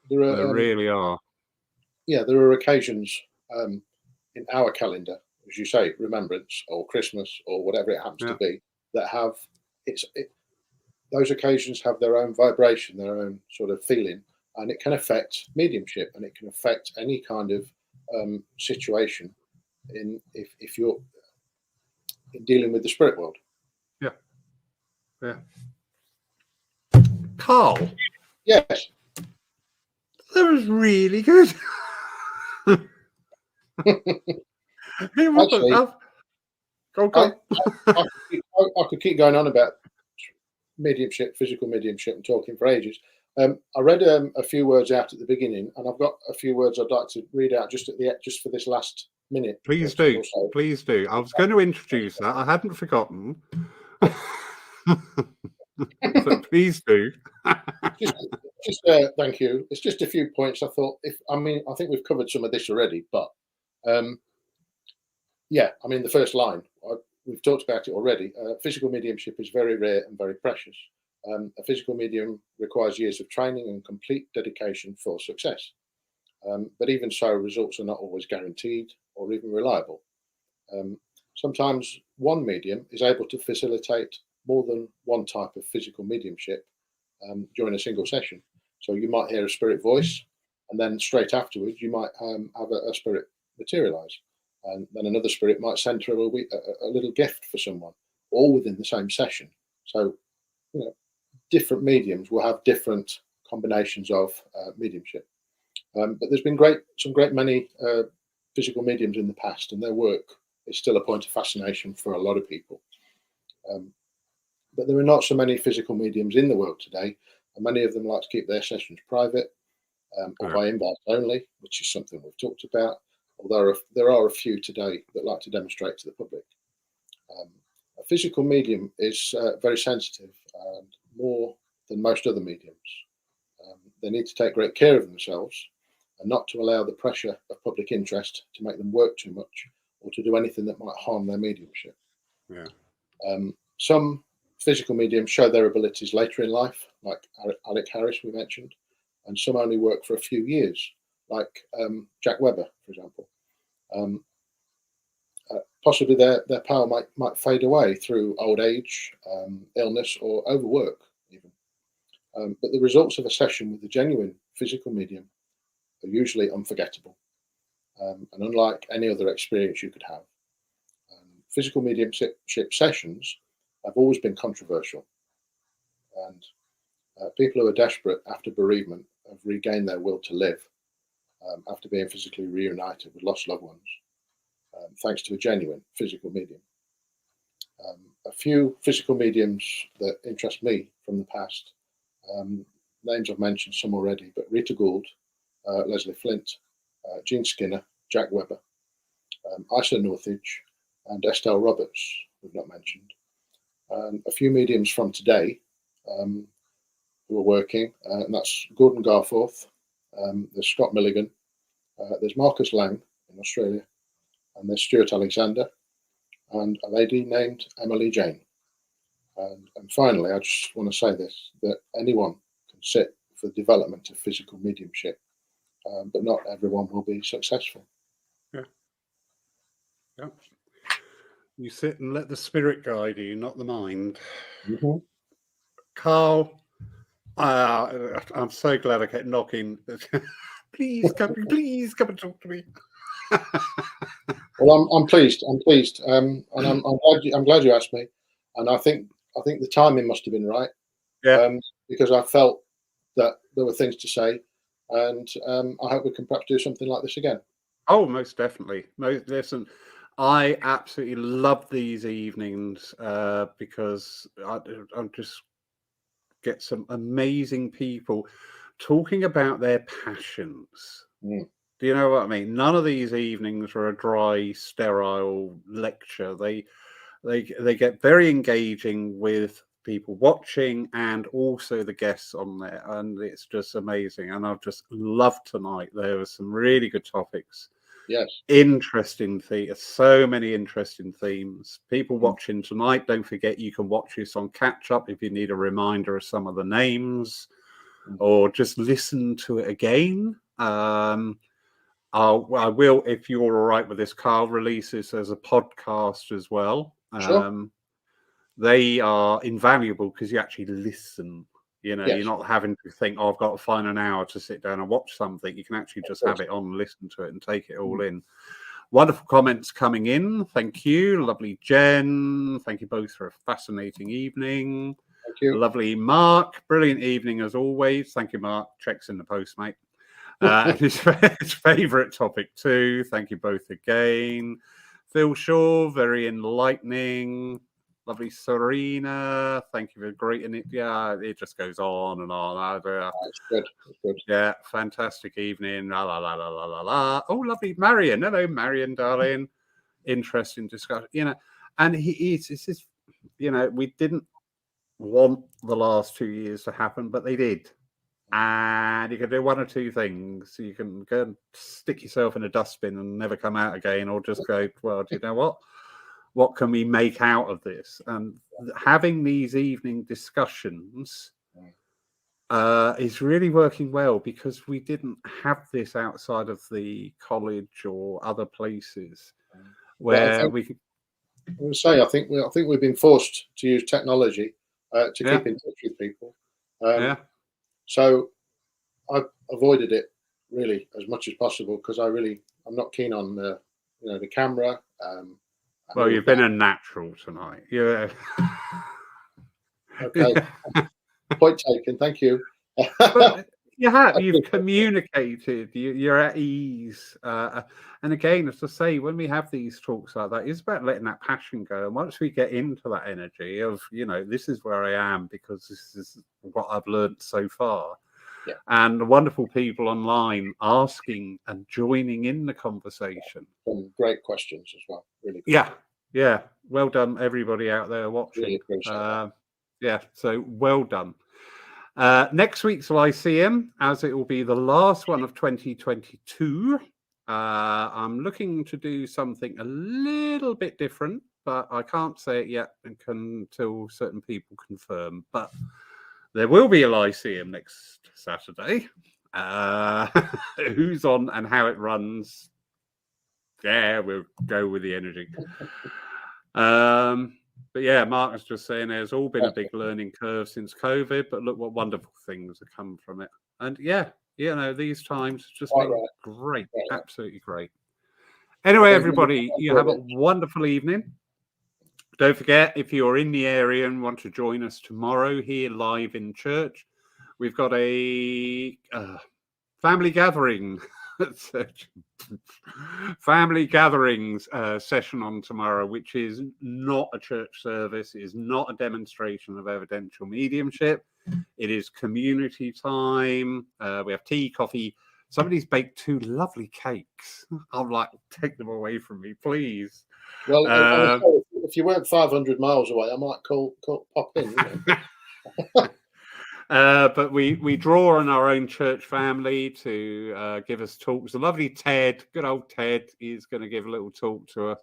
There really are. Yeah, there are occasions in our calendar, as you say, Remembrance or Christmas or whatever it happens to be, that have those occasions have their own vibration, their own sort of feeling, and it can affect mediumship, and it can affect any kind of situation if you're dealing with the spirit world. Yeah. Karl. Yes. That was really good. Actually, I could keep going on about mediumship, physical mediumship, and talking for ages. I read a few words out at the beginning, and I've got a few words I'd like to read out just for this last minute. Please do. Please do. I was going to introduce that. I hadn't forgotten. So please do. just thank you. It's just a few points. I thought, I think we've covered some of this already, but the first line, we've talked about it already. Physical mediumship is very rare and very precious. A physical medium requires years of training and complete dedication for success. But even so, results are not always guaranteed or even reliable. Sometimes one medium is able to facilitate more than one type of physical mediumship during a single session. So you might hear a spirit voice, and then straight afterwards you might have a spirit materialize, and then another spirit might send through a little gift for someone, all within the same session. So, different mediums will have different combinations of mediumship. But there's been some great many physical mediums in the past, and their work is still a point of fascination for a lot of people. But there are not so many physical mediums in the world today, and many of them like to keep their sessions private or by invite only, which is something we've talked about, although there are a few today that like to demonstrate to the public. A physical medium is very sensitive, and more than most other mediums. They need to take great care of themselves and not to allow the pressure of public interest to make them work too much or to do anything that might harm their mediumship. Some physical mediums show their abilities later in life, like Alec Harris we mentioned, and some only work for a few years, like Jack Webber, for example. Possibly their power might fade away through old age, illness, or overwork even. But the results of a session with a genuine physical medium are usually unforgettable, and unlike any other experience you could have. Physical mediumship sessions have always been controversial, and people who are desperate after bereavement have regained their will to live after being physically reunited with lost loved ones, thanks to a genuine physical medium. A few physical mediums that interest me from the past, names I've mentioned some already, but Rita Gould, Leslie Flint, Jean Skinner, Jack Webber, Isa Northridge, and Estelle Roberts, we've not mentioned. A few mediums from today who are working, and that's Gordon Garforth, there's Scott Milligan, there's Marcus Lang in Australia, and there's Stuart Alexander, and a lady named Emily Jane. And finally, I just want to say this, that anyone can sit for the development of physical mediumship, but not everyone will be successful. Yeah. You sit and let the spirit guide you, not the mind. Mm-hmm. Karl, I'm so glad I kept knocking. Please come and talk to me. Well, I'm pleased. And I'm glad you asked me. and I think the timing must have been right. Yeah. Because I felt that there were things to say, and I hope we can perhaps do something like this again. Oh, most definitely. Listen, I absolutely love these evenings because I just get some amazing people talking about their passions. Mm. Do you know what I mean? None of these evenings are a dry, sterile lecture. They get very engaging with people watching and also the guests on there, and it's just amazing. And I've just loved tonight. There were some really good topics. Yes. Interesting so many interesting themes. People watching tonight, don't forget you can watch this on catch up if you need a reminder of some of the names, or just listen to it again. I will, if you're all right with this, Karl, release this as a podcast as well. Sure. They are invaluable because you actually listen. You know, Yes. you're not having to think, oh, I've got to find an hour to sit down and watch something. You can actually just have it on, listen to it, and take it all in. Wonderful comments coming in. Thank you. Lovely Jen. Thank you both for a fascinating evening. Thank you. Lovely Mark. Brilliant evening as always. Thank you, Mark. Checks in the post, mate. His favourite topic too. Thank you both again. Phil Shaw, very enlightening. Lovely Serena, thank you for greeting it. Yeah, it just goes on and on. That's good. That's good. Yeah, fantastic evening. La la la la la la la. Oh, lovely Marion. Hello, Marion, darling. Interesting discussion. You know, and it's just, you know, we didn't want the last 2 years to happen, but they did. And you can do one or two things. You can go and stick yourself in a dustbin and never come out again, or just go, well, do you know what? What can we make out of this? And having these evening discussions is really working well, because we didn't have this outside of the college or other places where we could. I would say I think we've been forced to use technology to keep in touch with people. So I've avoided it really as much as possible, because I'm not keen on the camera. Well, you've been a natural tonight. Yeah. Okay. Point taken. Thank you. But you've communicated. You're at ease. And again, as I say, when we have these talks like that, it's about letting that passion go. And once we get into that energy of, this is where I am because this is what I've learned so far. Yeah. And the wonderful people online asking and joining in the conversation. Some great questions as well. Really good. Yeah. Well done, everybody out there watching. Really appreciate that. Yeah, so well done. Next week's Lyceum, as it will be the last one of 2022, I'm looking to do something a little bit different, but I can't say it yet until certain people confirm. But there will be a Lyceum next Saturday. Who's on and how it runs? Yeah, we'll go with the energy. But yeah, Mark was just saying there's all been a big learning curve since COVID, but look what wonderful things have come from it. And these times have just been great, absolutely great. Anyway, everybody, you have a wonderful evening. Don't forget, if you're in the area and want to join us tomorrow here live in church, we've got a family gathering. Family gatherings session on tomorrow, which is not a church service, is not a demonstration of evidential mediumship. It is community time. We have tea, coffee. Somebody's baked 2 lovely cakes. I'm like, take them away from me, please. Well, if you weren't 500 miles away, I might pop in. But we draw on our own church family to give us talks. The lovely Ted, good old Ted, is going to give a little talk to us.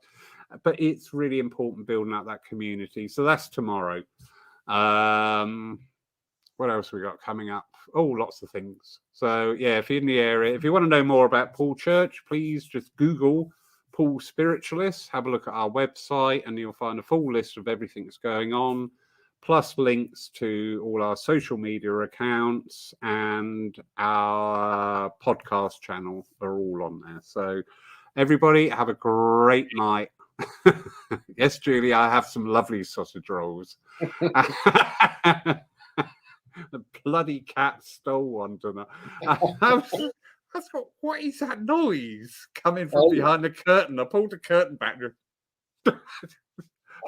But it's really important building up that community. So that's tomorrow. What else we got coming up? Oh, lots of things. So yeah, if you're in the area, if you want to know more about Paul Church, please just Google Paul Spiritualist. Have a look at our website, and you'll find a full list of everything that's going on, plus links to all our social media accounts, and our podcast channel are all on there. So everybody have a great night. Yes, Julie, I have some lovely sausage rolls. The bloody cat stole one tonight. What is that noise coming from behind the curtain? I pulled the curtain back.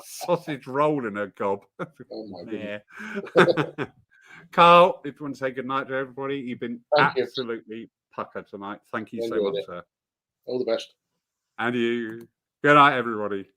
Sausage roll in a gob. Oh my goodness. Yeah. Karl, if you want to say good night to everybody, you've been Thank you. absolutely puckered tonight. Thank you so Enjoyed much, it. sir. All the best. And you. Good night, everybody.